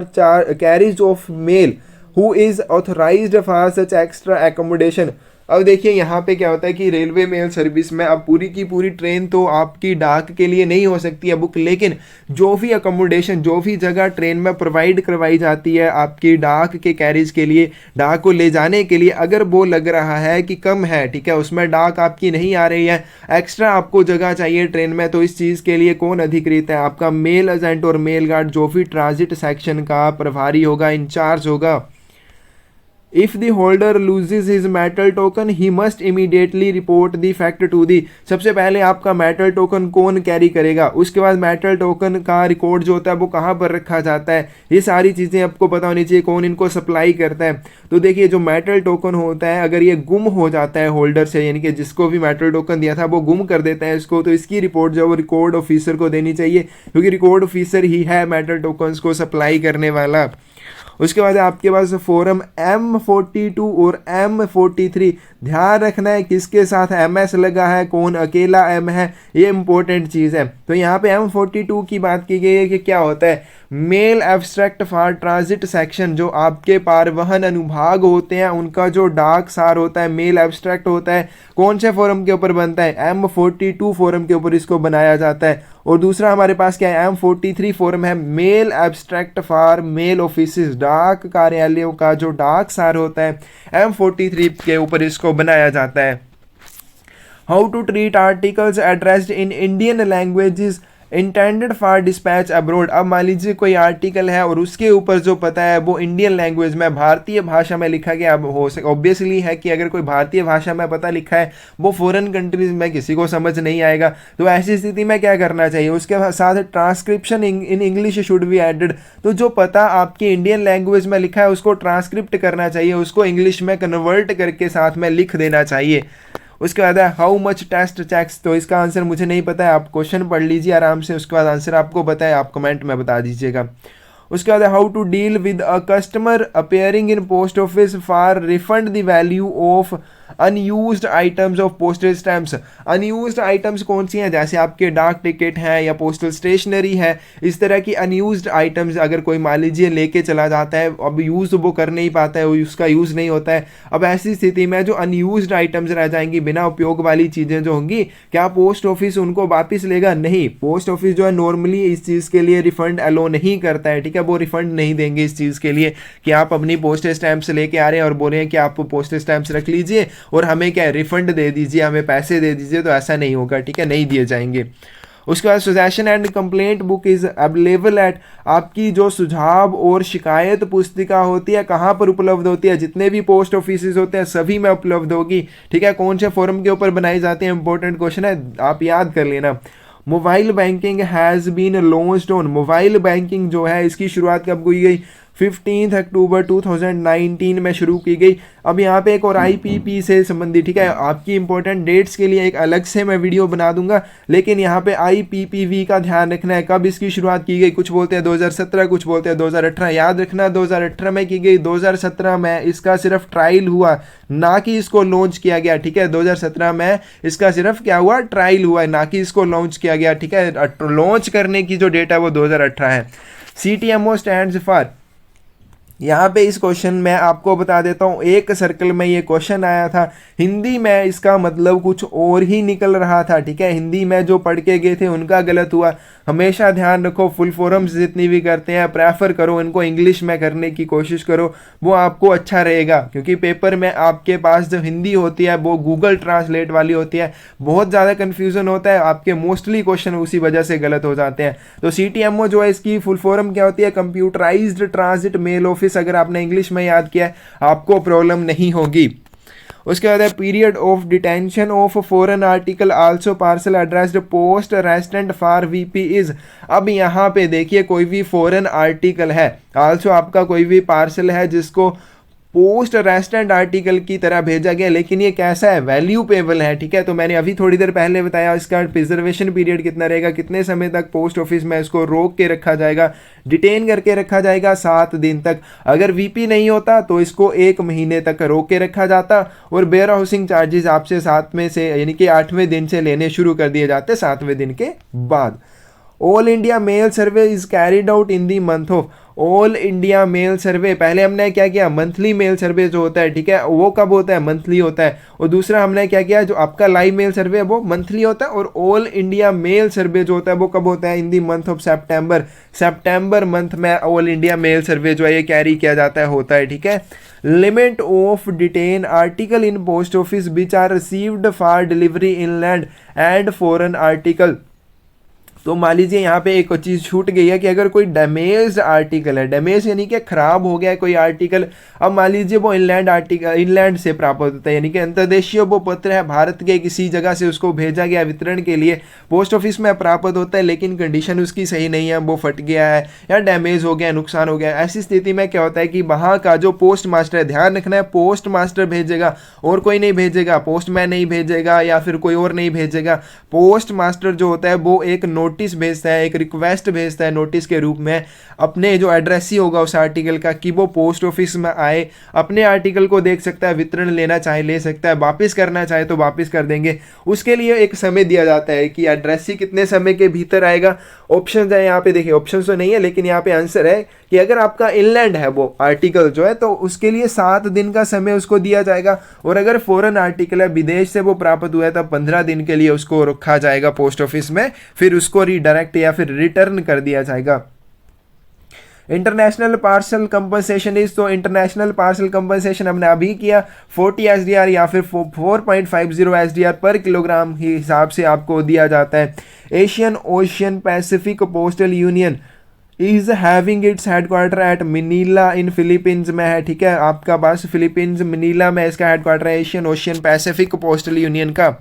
carriage of mail who is authorized for such extra accommodation, अब देखिए यहाँ पे क्या होता है कि रेलवे मेल सर्विस में अब पूरी की पूरी ट्रेन तो आपकी डाक के लिए नहीं हो सकती है बुक, लेकिन जो भी अकोमोडेशन, जो भी जगह ट्रेन में प्रोवाइड करवाई जाती है आपकी डाक के कैरेज के लिए, डाक को ले जाने के लिए, अगर वो लग रहा है कि कम है, ठीक है, उसमें डाक आपकी नहीं आ रही है, एक्स्ट्रा आपको जगह चाहिए ट्रेन में, तो इस चीज़ के लिए कौन अधिकृत है? आपका मेल एजेंट और मेल गार्ड, जो भी ट्रांजिट सेक्शन का प्रभारी होगा, इंचार्ज होगा। If the holder loses his metal token, he must immediately report the fact to the। सबसे पहले आपका मेटल टोकन कौन कैरी करेगा, उसके बाद मेटल टोकन का रिकॉर्ड जो होता है वो कहाँ पर रखा जाता है, ये सारी चीज़ें आपको पता होनी चाहिए, कौन इनको सप्लाई करता है। तो देखिए जो मेटल टोकन होता है, अगर ये गुम हो जाता है होल्डर से, यानी कि जिसको भी मेटल टोकन दिया था वो गुम कर देता है इसको, तो इसकी रिपोर्ट जो वो रिकॉर्ड ऑफिसर को देनी चाहिए, क्योंकि रिकॉर्ड ऑफिसर ही है मेटल टोकन्स को सप्लाई करने वाला। उसके बाद आपके पास फॉर्म M42 और M43, ध्यान रखना है किसके साथ MS लगा है, कौन अकेला M है, ये इंपॉर्टेंट चीज़ है। तो यहाँ पे M42 की बात की गई है कि क्या होता है, mail abstract for transit section, जो आपके पारवहन अनुभाग होते हैं उनका जो डाक सार होता है, मेल एब्स्ट्रैक्ट होता है, कौन से फॉर्म के ऊपर बनता है, M42 फॉर्म के ऊपर इसको बनाया जाता है। और दूसरा हमारे पास क्या है, M43 फॉर्म है, mail abstract for mail offices, डाक कार्यालयों का जो डाक सार होता है M43 के ऊपर इसको बनाया जाता है। How to treat articles addressed in Indian languages intended for dispatch abroad. अब मान लीजिए कोई आर्टिकल है और उसके ऊपर जो पता है वो इंडियन लैंग्वेज में, भारतीय भाषा में लिखा गया। अब हो सके ऑब्वियसली है कि अगर कोई भारतीय भाषा में पता लिखा है वो फॉरेन कंट्रीज में किसी को समझ नहीं आएगा, तो ऐसी स्थिति में क्या करना चाहिए, उसके साथ transcription in English should be added. तो जो पता आपकी इंडियन लैंग्वेज में लिखा है उसको ट्रांसक्रिप्ट करना चाहिए, उसको इंग्लिश में कन्वर्ट करके साथ में लिख देना चाहिए। उसके बाद है हाउ मच टेस्ट चेक्स, तो इसका आंसर मुझे नहीं पता है, आप क्वेश्चन पढ़ लीजिए आराम से, उसके बाद आंसर आपको पता है आप कमेंट में बता दीजिएगा। उसके बाद how to deal with a customer appearing in post office for refund the value of unused items of postal stamps. Unused items कौन सी हैं, जैसे आपके डाक टिकट हैं या पोस्टल स्टेशनरी है, इस तरह की अनयूज्ड आइटम्स अगर कोई मान लीजिए लेके चला जाता है, अब यूज़ वो कर नहीं पाता है, उसका यूज़ नहीं होता है, अब ऐसी स्थिति में जो अनयूज्ड आइटम्स रह जाएंगी, बिना उपयोग वाली चीज़ें जो होंगी, क्या पोस्ट ऑफिस उनको वापस लेगा? नहीं, पोस्ट ऑफिस जो है नॉर्मली इस चीज़ के लिए रिफंड अलो नहीं करता है, ठीक है, वो रिफंड नहीं देंगे इस चीज़ के लिए कि आप अपनी पोस्टल स्टैम्प्स लेके आ रहे हैं और बोल रहे हैं कि आप पोस्टल स्टैम्प्स रख लीजिए और हमें क्या रिफंड दे दीजिए, हमें पैसे दे दीजिए, तो ऐसा नहीं होगा, ठीक है, नहीं दिए जाएंगे। उसके बाद suggestion and complaint book is available at, आपकी जो सुझाव और शिकायत पुस्तिका होती है कहाँ पर उपलब्ध होती है, जितने भी पोस्ट ऑफिस होते हैं सभी में उपलब्ध होगी, ठीक है। कौन से फॉर्म के ऊपर बनाई जाती है, इंपॉर्टेंट क्वेश्चन है, आप याद कर लेना। Mobile banking has been launched on, mobile banking जो है इसकी शुरुआत कब हुई गई, 15 अक्टूबर 2019 में शुरू की गई। अब यहाँ पे एक और IPP से संबंधित, ठीक है, आपकी इंपॉर्टेंट डेट्स के लिए एक अलग से मैं वीडियो बना दूंगा, लेकिन यहाँ पे IPPV का ध्यान रखना है, कब इसकी शुरुआत की गई, कुछ बोलते हैं 2017, कुछ बोलते हैं 2018, याद रखना 2018 में की गई, 2017 में इसका सिर्फ ट्रायल हुआ, ना कि इसको लॉन्च किया गया, ठीक है, 2017 में इसका सिर्फ क्या हुआ, ट्रायल हुआ, ना कि इसको लॉन्च किया गया, ठीक है। लॉन्च करने की जो डेट है वो 2018 है। CTMO स्टैंड्स फॉर, यहाँ पे इस क्वेश्चन में आपको बता देता हूँ, एक सर्कल में ये क्वेश्चन आया था, हिंदी में इसका मतलब कुछ और ही निकल रहा था, ठीक है, हिंदी में जो पढ़ के गए थे उनका गलत हुआ। हमेशा ध्यान रखो, फुल फॉर्म्स जितनी भी करते हैं प्रेफर करो इनको इंग्लिश में करने की कोशिश करो, वो आपको अच्छा रहेगा, क्योंकि पेपर में आपके पास जो हिंदी होती है वो गूगल ट्रांसलेट वाली होती है, बहुत ज़्यादा कन्फ्यूज़न होता है, आपके मोस्टली क्वेश्चन उसी वजह से गलत हो जाते हैं। तो CTMO जो है इसकी फुल फॉर्म क्या होती है, कंप्यूटराइज्ड ट्रांजिट मेल ऑफिस, अगर आपने इंग्लिश में याद किया आपको प्रॉब्लम नहीं होगी। उसके बाद है period of detention of foreign article also parcel addressed post restante for VP is. अब यहाँ पे देखिए कोई भी फॉरेन आर्टिकल है, आल्सो आपका कोई भी पार्सल है जिसको पोस्ट रेस्टेंट आर्टिकल की तरह भेजा गया, लेकिन ये कैसा है, वैल्यू पेबल है, ठीक है। तो मैंने अभी थोड़ी देर पहले बताया इसका प्रिजर्वेशन पीरियड कितना रहेगा, कितने समय तक पोस्ट ऑफिस में इसको रोक के रखा जाएगा, डिटेन करके रखा जाएगा 7 दिन तक। अगर VP नहीं होता तो इसको 1 महीने तक रोक के रखा जाता, और वेयर हाउसिंग चार्जेस आपसे 7 में से यानी कि 8वें दिन से लेने शुरू कर दिए जाते 7वें दिन के बाद। All India mail survey is carried out in the month of, all India mail survey, पहले हमने क्या किया, मंथली मेल सर्वे जो होता है, ठीक है, वो कब होता है, मंथली होता है। और दूसरा हमने क्या किया, जो आपका लाइव मेल सर्वे है वो मंथली होता है, और ऑल इंडिया मेल सर्वे जो होता है वो कब होता है, in the month of September. September month में ऑल इंडिया मेल सर्वे जो है ये कैरी किया जाता है, होता है, ठीक है। Limit of detain article in post office which are received for delivery inland and foreign article. तो मान लीजिए यहाँ पे एक चीज़ छूट गई है कि अगर कोई डैमेज्ड आर्टिकल है, डैमेज यानी कि खराब हो गया है कोई आर्टिकल, अब मान लीजिए वो इनलैंड आर्टिकल इंग्लैंड से प्राप्त होता है, यानी कि अंतर्देशीय वो पत्र है, भारत के किसी जगह से उसको भेजा गया वितरण के लिए, पोस्ट ऑफिस में प्राप्त होता है, लेकिन कंडीशन उसकी सही नहीं है, वो फट गया है या डैमेज हो गया, नुकसान हो गया। ऐसी स्थिति में क्या होता है कि वहाँ का जो पोस्ट मास्टर है, ध्यान रखना है पोस्ट मास्टर भेजेगा और कोई नहीं भेजेगा, पोस्टमैन नहीं भेजेगा या फिर कोई और नहीं भेजेगा। पोस्ट मास्टर जो होता है वो एक नोटिस भेजता है, एक रिक्वेस्ट भेजता है नोटिस के रूप में, अपने जो एड्रेस ही होगा उस आर्टिकल का, कि वो पोस्ट ऑफिस में आए, अपने आर्टिकल को देख सकता है, वितरण लेना चाहे ले सकता है, वापस करना चाहे तो वापस कर देंगे। उसके लिए एक समय दिया जाता है कि एड्रेस ही कितने समय के भीतर आएगा। ऑप्शन है यहाँ पे, देखिए ऑप्शन तो नहीं है लेकिन यहाँ पे आंसर है कि अगर आपका इनलैंड है वो आर्टिकल जो है तो उसके लिए 7 दिन का समय उसको दिया जाएगा, और अगर फॉरेन आर्टिकल है, विदेश से वो प्राप्त हुआ है, तब 15 दिन के लिए उसको रखा जाएगा पोस्ट ऑफिस में, फिर उसको रीडायरेक्ट या फिर रिटर्न कर दिया जाएगा। इंटरनेशनल पार्सल कंपनसेशन इज, तो इंटरनेशनल पार्सल कंपनसेशन हमने अभी किया 40 एसडीआर या फिर 4.50 एसडीआर पर किलोग्राम के हिसाब से आपको दिया जाता है। Asian ocean Pacific postal union is having its headquarter at Manila in Philippines में है, ठीक है, आपका पास फिलीपींस मनीला में इसका हेडक्वार्टर है, Asian ocean Pacific postal union का।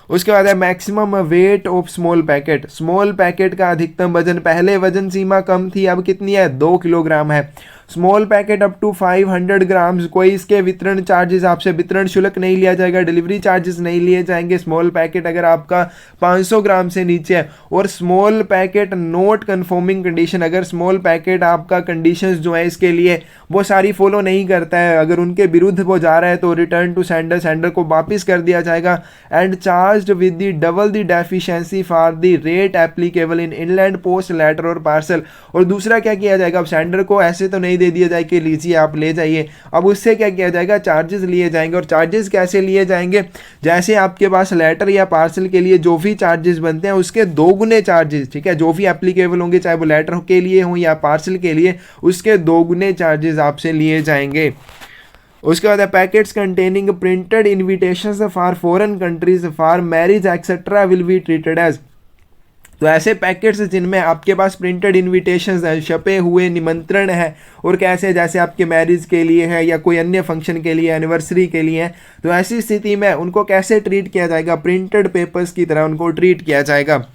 उसके बाद है maximum weight of small packet, small packet का अधिकतम वजन, पहले वजन सीमा कम थी, अब कितनी है, 2 किलोग्राम है। Small packet up to 500 grams, कोई इसके वितरण चार्जेस आपसे वितरण शुल्क नहीं लिया जाएगा, डिलीवरी चार्जेस नहीं लिए जाएंगे। स्मॉल पैकेट अगर आपका 500 ग्राम से नीचे है, और small packet note confirming condition, अगर स्मॉल पैकेट आपका कंडीशंस जो है इसके लिए वो सारी फॉलो नहीं करता है, अगर उनके विरुद्ध वो जा रहा है तो रिटर्न टू सेंडर, सेंडर को वापस कर दिया जाएगा। And charge with the double the deficiency for the rate applicable in inland post letter और पार्सल। और दूसरा क्या किया जाएगा, अब सेंडर को ऐसे तो नहीं दे दिया जाए कि लीजिए आप ले जाइए, अब उससे क्या किया जाएगा, चार्जेस लिए जाएंगे। और चार्जेस कैसे लिए जाएंगे, जैसे आपके पास लेटर या पार्सल के लिए जो भी चार्जेस बनते हैं उसके 2 गुने चार्जेस, ठीक है, जो भी एप्लीकेबल होंगे, चाहे वो लेटर के लिए हो या पार्सल के लिए, उसके 2 गुने चार्जेस आपसे लिए जाएंगे। उसके बाद packets containing printed invitations for foreign countries for marriage etcetera will be treated as, तो ऐसे पैकेट्स जिनमें आपके पास प्रिंटेड इनविटेशंस हैं, छपे हुए निमंत्रण है, और कैसे, जैसे आपके मैरिज के लिए है या कोई अन्य फंक्शन के लिए, एनिवर्सरी के लिए है, तो ऐसी स्थिति में उनको कैसे ट्रीट किया जाएगा, प्रिंटेड पेपर्स की तरह उनको ट्रीट किया जाएगा।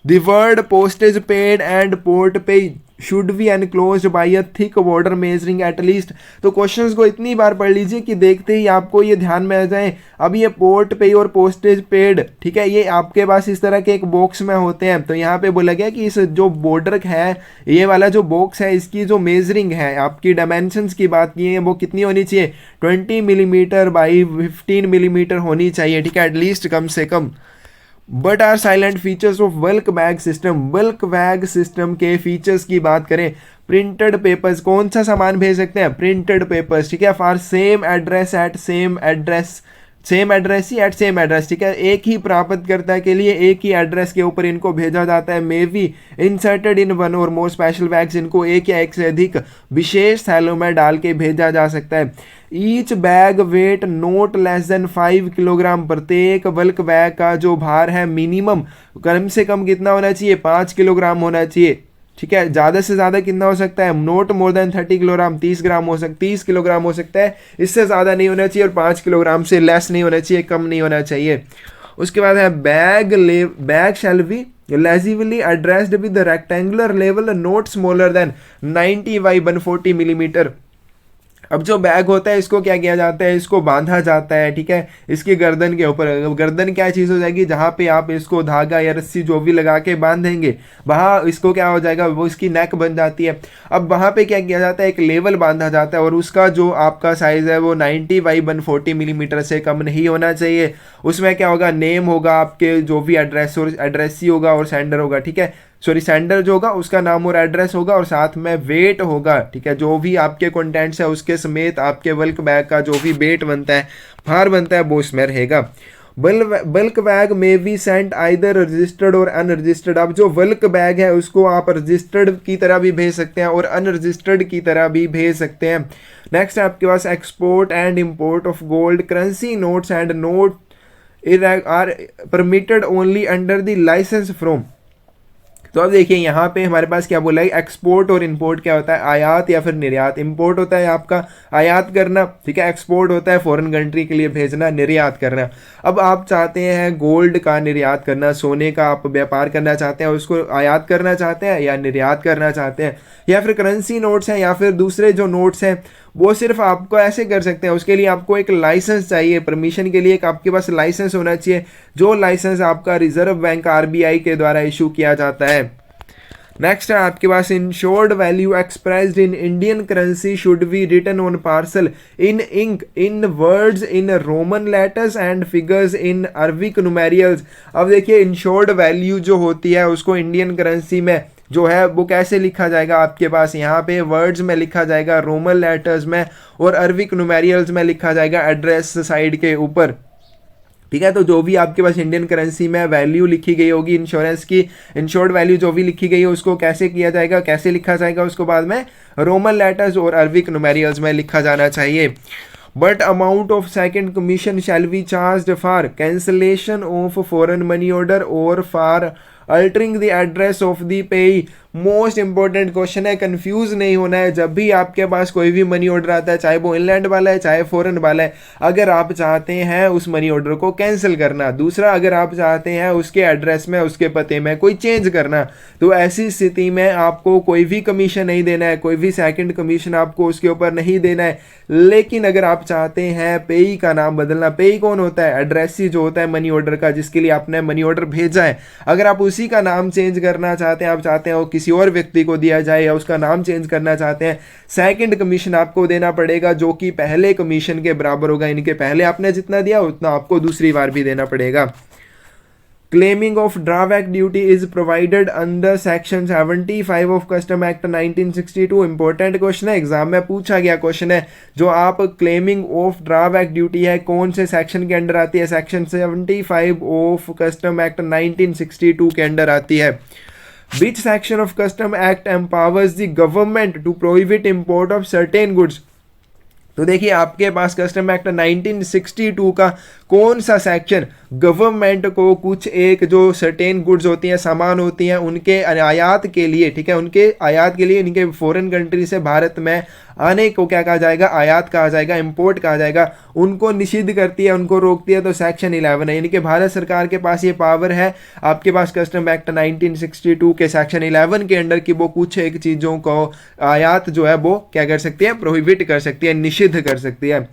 The word postage paid and port paye should be enclosed by a thick border measuring at least, तो क्वेश्चंस को इतनी बार पढ़ लीजिए कि देखते ही आपको ये ध्यान में आ जाए। अब ये पोर्ट पे और पोस्टेज पेड, ठीक है, ये आपके पास इस तरह के एक बॉक्स में होते हैं, तो यहाँ पे बोला गया कि इस जो बॉर्डर है, ये वाला जो बॉक्स है, इसकी जो मेजरिंग है, आपकी डायमेंशंस की बात की है, वो कितनी होनी चाहिए, 20 मिलीमीटर बाई 15 मिलीमीटर होनी चाहिए, ठीक है, एटलीस्ट कम से कम। But are silent features of bulk bag system, bulk bag system के फीचर्स की बात करें, प्रिंटेड पेपर्स, कौन सा सामान भेज सकते हैं, प्रिंटेड पेपर्स, ठीक है, for same address at same address, same address ही एट सेम एड्रेस, ठीक है, एक ही प्राप्तकर्ता के लिए एक ही एड्रेस के ऊपर इनको भेजा जाता है। May be inserted in one और मोर स्पेशल बैग्स, इनको एक या एक से अधिक विशेष थैलों में डाल के भेजा जा सकता है। Each bag weight not less than 5 kilogram, प्रत्येक बल्क बैग का जो भार है मिनिमम कम से कम कितना होना चाहिए, 5 किलोग्राम होना चाहिए, ठीक है, ज़्यादा से ज़्यादा कितना हो सकता है, नोट मोर देन 30 किलोग्राम, 30 ग्राम हो सकता, 30 किलोग्राम हो सकता है, इससे ज़्यादा नहीं होना चाहिए, और 5 किलोग्राम से लेस नहीं होना चाहिए, कम नहीं होना चाहिए। उसके बाद है bag shall be legibly addressed with rectangular लेवल not smaller than 90 by 140 millimetre. अब जो बैग होता है इसको क्या किया जाता है, इसको बांधा जाता है, ठीक है, इसकी गर्दन के ऊपर, गर्दन क्या चीज़ हो जाएगी, जहाँ पे आप इसको धागा या रस्सी जो भी लगा के बांधेंगे वहाँ इसको क्या हो जाएगा, वो इसकी नेक बन जाती है। अब वहाँ पे क्या किया जाता है, एक लेवल बांधा जाता है, और उसका जो आपका साइज़ है वो 90 बाई 140 मिलीमीटर से कम नहीं होना चाहिए। उसमें क्या होगा, नेम होगा, आपके जो भी एड्रेस और एड्रेसी होगा और सेंडर होगा, ठीक है, सॉरी सेंडर जो होगा उसका नाम और एड्रेस होगा और साथ में वेट होगा, ठीक है। जो भी आपके कंटेंट्स है उसके समेत आपके बल्क बैग का जो भी वेट बनता है, भार बनता है, वो इसमें रहेगा। बल्क बैग में बी सेंट आइदर रजिस्टर्ड और अनरजिस्टर्ड। अब जो बल्क बैग है उसको आप रजिस्टर्ड की तरह भी भेज सकते हैं और अनरजिस्टर्ड की तरह भी भेज सकते हैं। नेक्स्ट है आपके पास export and import of gold currency notes and note are permitted only under the licence from. तो अब देखिए यहाँ पे हमारे पास क्या बोला है, एक्सपोर्ट और इंपोर्ट क्या होता है, आयात या फिर निर्यात। इंपोर्ट होता है आपका आयात करना, ठीक है। एक्सपोर्ट होता है फॉरेन कंट्री के लिए भेजना, निर्यात करना। अब आप चाहते हैं गोल्ड का निर्यात करना, सोने का आप व्यापार करना चाहते हैं, उसको आयात करना चाहते हैं या निर्यात करना चाहते हैं, या फिर करेंसी नोट्स हैं या फिर दूसरे जो नोट्स हैं वो सिर्फ आपको ऐसे कर सकते हैं। उसके लिए आपको एक लाइसेंस चाहिए, परमिशन के लिए एक आपके पास लाइसेंस होना चाहिए, जो लाइसेंस आपका रिजर्व बैंक आरबीआई के द्वारा इशू किया जाता है। नेक्स्ट है आपके पास insured value expressed in Indian currency should be written on parcel in ink in words in Roman letters and figures in Arabic numerals. अब देखिए इंश्योर्ड वैल्यू जो होती है उसको इंडियन करेंसी में जो है वो कैसे लिखा जाएगा, आपके पास यहाँ पे वर्ड्स में लिखा जाएगा, रोमन लेटर्स में और अरबिक न्यूमेरियल्स में लिखा जाएगा एड्रेस साइड के ऊपर, ठीक है। तो जो भी आपके पास इंडियन करेंसी में वैल्यू लिखी गई होगी इंश्योरेंस की, इंश्योर्ड वैल्यू जो भी लिखी गई है उसको कैसे किया जाएगा, कैसे लिखा जाएगा, उसको बाद में रोमन लेटर्स और अरबिक न्यूमेरियल्स में लिखा जाना चाहिए। But amount of second commission shall be charged for cancellation of foreign money order और for altering the address of the payee. Most important question है, कंफ्यूज नहीं होना है। जब भी आपके पास कोई भी मनी ऑर्डर आता है, चाहे वो इनलैंड वाला है चाहे फॉरेन वाला है, अगर आप चाहते हैं उस मनी ऑर्डर को कैंसिल करना, दूसरा अगर आप चाहते हैं उसके एड्रेस में उसके पते में कोई चेंज करना, तो ऐसी स्थिति में आपको कोई भी कमीशन नहीं देना है, कोई भी सेकंड कमीशन आपको उसके ऊपर नहीं देना है। लेकिन अगर आप चाहते हैं पेई का नाम बदलना, पेई कौन होता है, एड्रेसी जो होता है मनी ऑर्डर का, जिसके लिए आपने मनी ऑर्डर भेजा है, अगर आप उसी का नाम चेंज करना चाहते हैं, आप चाहते हैं वो किसी और व्यक्ति को दिया जाए या उसका नाम चेंज करना चाहते हैं, सेकंड कमीशन आपको देना पड़ेगा जो कि पहले कमीशन के बराबर होगा। इनके पहले आपने जितना दिया उतना आपको दूसरी बार भी देना पड़ेगा। Claiming of drawback duty is provided under section 75 of Custom Act 1962। Important question है, एग्जाम में पूछा गया क्वेश्चन है। जो आप क्लेमिंग ऑफ ड्रॉबैक ड्यूटी है कौन से सेक्शन के अंडर आती है, सेक्शन 75 ऑफ कस्टम एक्ट 1962 के अंडर आती है। Which section of Custom Act empowers the government to prohibit import of certain goods। तो देखिए आपके पास कस्टम एक्ट 1962 का कौन सा सेक्शन गवर्नमेंट को कुछ एक जो सर्टेन गुड्स होती हैं, सामान होती हैं, उनके आयात के लिए, ठीक है, उनके आयात के लिए इनके फॉरेन कंट्री से भारत में आने को क्या कहा जाएगा, आयात कहा जाएगा, इंपोर्ट कहा जाएगा, उनको निषिद्ध करती है, उनको रोकती है, तो सेक्शन 11 है। यानी कि भारत सरकार के पास ये पावर है आपके पास कस्टम एक्ट 1962 के सेक्शन 11 के अंडर की वो कुछ एक चीज़ों को आयात जो है वो क्या कर सकती है, प्रोहिबिट कर सकती है, निषिद्ध कर सकती है।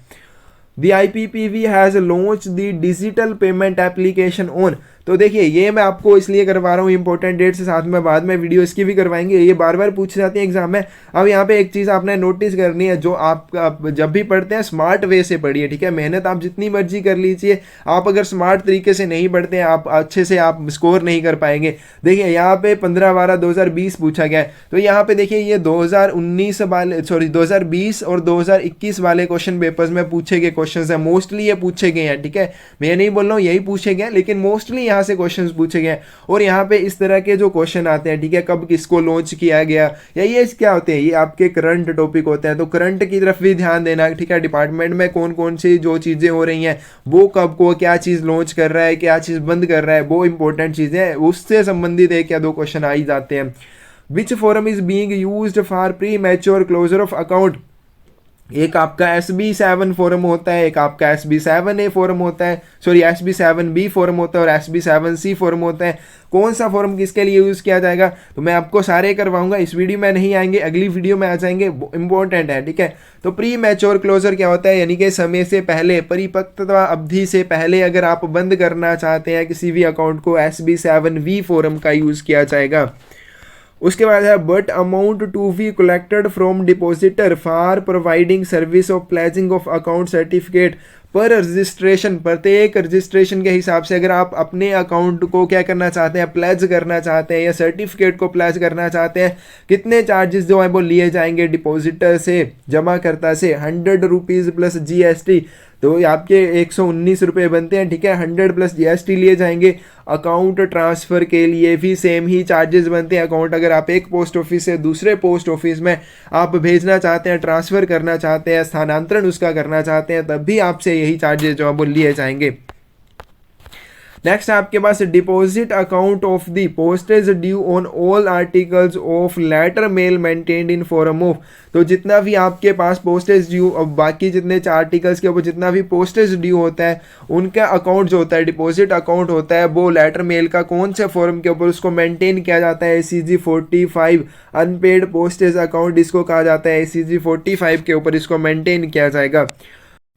The IPPV has launched the digital payment application on। तो देखिए ये मैं आपको इसलिए करवा रहा हूँ इंपॉर्टेंट डेट से, साथ में बाद में वीडियो इसकी भी करवाएंगे, ये बार बार पूछ जाती है एग्जाम में। अब यहाँ पे एक चीज़ आपने नोटिस करनी है, जो आप जब भी पढ़ते हैं स्मार्ट वे से पढ़िए, ठीक है। मेहनत आप जितनी मर्जी कर लीजिए, आप अगर स्मार्ट तरीके से नहीं पढ़ते हैं आप अच्छे से आप स्कोर नहीं कर पाएंगे। देखिए यहाँ पे 15/12/2020 पूछा गया है, तो यहाँ पे देखिए ये 2019 वाले 2020 और 2021 वाले क्वेश्चन पेपर्स में पूछे गए क्वेश्चन है, मोस्टली ये पूछे गए हैं, ठीक है। मैं नहीं बोल रहा हूँ यही पूछे गए, लेकिन मोस्टली यहाँ से क्वेश्चंस पूछे गए। और यहाँ पे इस तरह के जो क्वेश्चन आते हैं, ठीक है, कब किसको लॉन्च किया गया, या ये क्या होते हैं, ये आपके करंट टॉपिक होते हैं, तो करंट की तरफ भी ध्यान देना, ठीक है। डिपार्टमेंट में कौन कौन सी जो चीज़ें हो रही हैं, वो कब को क्या चीज़ लॉन्च कर रहा है, क्या चीज़ बंद कर रहा है, वो इंपॉर्टेंट चीज़ें, उससे संबंधित एक या दो क्वेश्चन आ ही जाते हैं। Which form is being used for premature closure of account. एक आपका SB7 फॉर्म होता है, एक आपका SB7A फॉर्म होता है, सॉरी SB7B फॉर्म होता है और SB7C फॉर्म होता है। कौन सा फॉर्म किसके लिए यूज़ किया जाएगा, तो मैं आपको सारे करवाऊंगा, इस वीडियो में नहीं आएंगे, अगली वीडियो में आ जाएंगे, इंपॉर्टेंट है, ठीक है। तो प्री मैच्योर क्लोजर क्या होता है, यानी कि समय से पहले, परिपक्वता अवधि से पहले अगर आप बंद करना चाहते हैं किसी भी अकाउंट को, SB7V फॉर्म का यूज़ किया जाएगा। उसके बाद है but amount to be collected from depositor for providing service of pledging of account certificate per registration, प्रत्येक रजिस्ट्रेशन के हिसाब से अगर आप अपने अकाउंट को क्या करना चाहते हैं, प्लेज करना चाहते हैं या सर्टिफिकेट को प्लेज करना चाहते हैं, कितने चार्जेस जो है वो लिए जाएंगे डिपॉजिटर से, जमाकर्ता से, 100 रुपीज़ प्लस जीएसटी, तो ये आपके 119 रुपये बनते हैं, ठीक है। 100 प्लस जीएसटी लिए जाएंगे। अकाउंट ट्रांसफ़र के लिए भी सेम ही चार्जेस बनते हैं। अकाउंट अगर आप एक पोस्ट ऑफिस से दूसरे पोस्ट ऑफिस में आप भेजना चाहते हैं, ट्रांसफ़र करना चाहते हैं, स्थानांतरण उसका करना चाहते हैं, तब भी आपसे यही चार्जेस जो है वो लिए जाएंगे। नेक्स्ट आपके पास deposit account of the postage due on all articles of letter mail maintained in form of, तो जितना भी आपके पास पोस्टेज ड्यू और बाकी जितने आर्टिकल्स के ऊपर जितना भी पोस्टेज ड्यू होता है उनका अकाउंट जो होता है, डिपॉजिट अकाउंट होता है, वो लेटर मेल का कौन से फॉर्म के ऊपर उसको मेंटेन किया जाता है, ACG 45 अनपेड पोस्टेज अकाउंट इसको कहा जाता है, ACG 45 के ऊपर इसको मेंटेन किया जाएगा।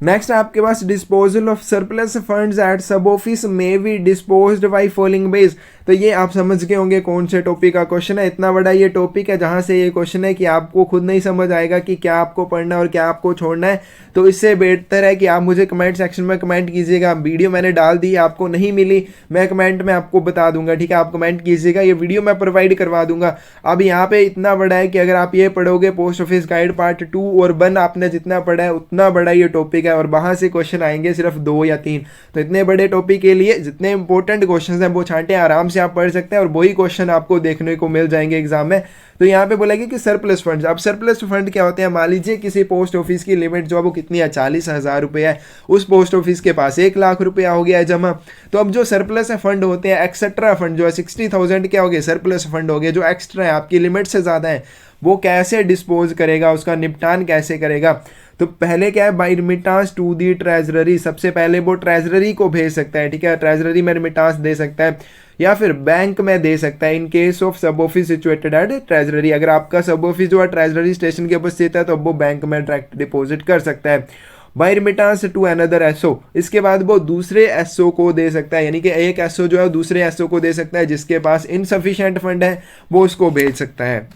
नेक्स्ट आपके पास disposal of surplus funds at sub office may be disposed by following base, तो ये आप समझ गए होंगे कौन से टॉपिक का क्वेश्चन है। इतना बड़ा ये टॉपिक है जहाँ से ये क्वेश्चन है कि आपको खुद नहीं समझ आएगा कि क्या आपको पढ़ना है और क्या आपको छोड़ना है, तो इससे बेहतर है कि आप मुझे कमेंट सेक्शन में कमेंट कीजिएगा। वीडियो मैंने डाल दी, आपको नहीं मिली, मैं कमेंट में आपको बता दूंगा, ठीक है। आप कमेंट कीजिएगा, ये वीडियो मैं प्रोवाइड करवा दूंगा। अब यहाँ पे इतना बड़ा है कि अगर आप ये पढ़ोगे पोस्ट ऑफिस गाइड पार्ट 2 और 1 आपने जितना पढ़ा है उतना बड़ा ये टॉपिक है, और वहाँ से क्वेश्चन आएंगे सिर्फ 2 या 3। तो इतने बड़े टॉपिक के लिए जितने इंपॉर्टेंट क्वेश्चन हैं वो छांटे आराम से आप पढ़ सकते हैं और वही क्वेश्चन आपको देखने को मिल जाएंगे एग्जाम में। तो यहाँ पे बोलेंगे कि सरप्लस फंड्स, अब सरप्लस फंड क्या होते हैं, मान लीजिए किसी पोस्ट ऑफिस की लिमिट जो है वो कितनी है, 40,000 रुपये है, उस पोस्ट ऑफिस के पास 1 लाख रुपया हो गया है जमा, तो अब जो सरप्लस फंड होते हैं, एक्सेट्रा फंड जो है 60,000 क्या हो गए, सरप्लस फंड हो गए, जो एक्स्ट्रा है आपकी लिमिट से ज़्यादा है, वो कैसे डिस्पोज करेगा, उसका निपटान कैसे करेगा। तो पहले क्या है, बाई रिमिटांस टू दी ट्रेजररी, सबसे पहले वो ट्रेजररी को भेज सकता है, ठीक है, ट्रेजररी में रिमिटांस दे सकता है, या फिर बैंक में दे सकता है इन केस ऑफ सब ऑफिस सिचुएटेड एट ट्रेजररी। अगर आपका सब ऑफिस जो है ट्रेजररी स्टेशन के ऊपर स्थित है तो वो बैंक में डायरेक्ट डिपॉजिट कर सकता है। By remittance to another SO, इसके बाद वो दूसरे एसओ को दे सकता है, यानी कि एक एसओ जो है दूसरे एसओ को दे सकता है, जिसके पास इनसफिशिएंट फंड है वो उसको भेज सकता है।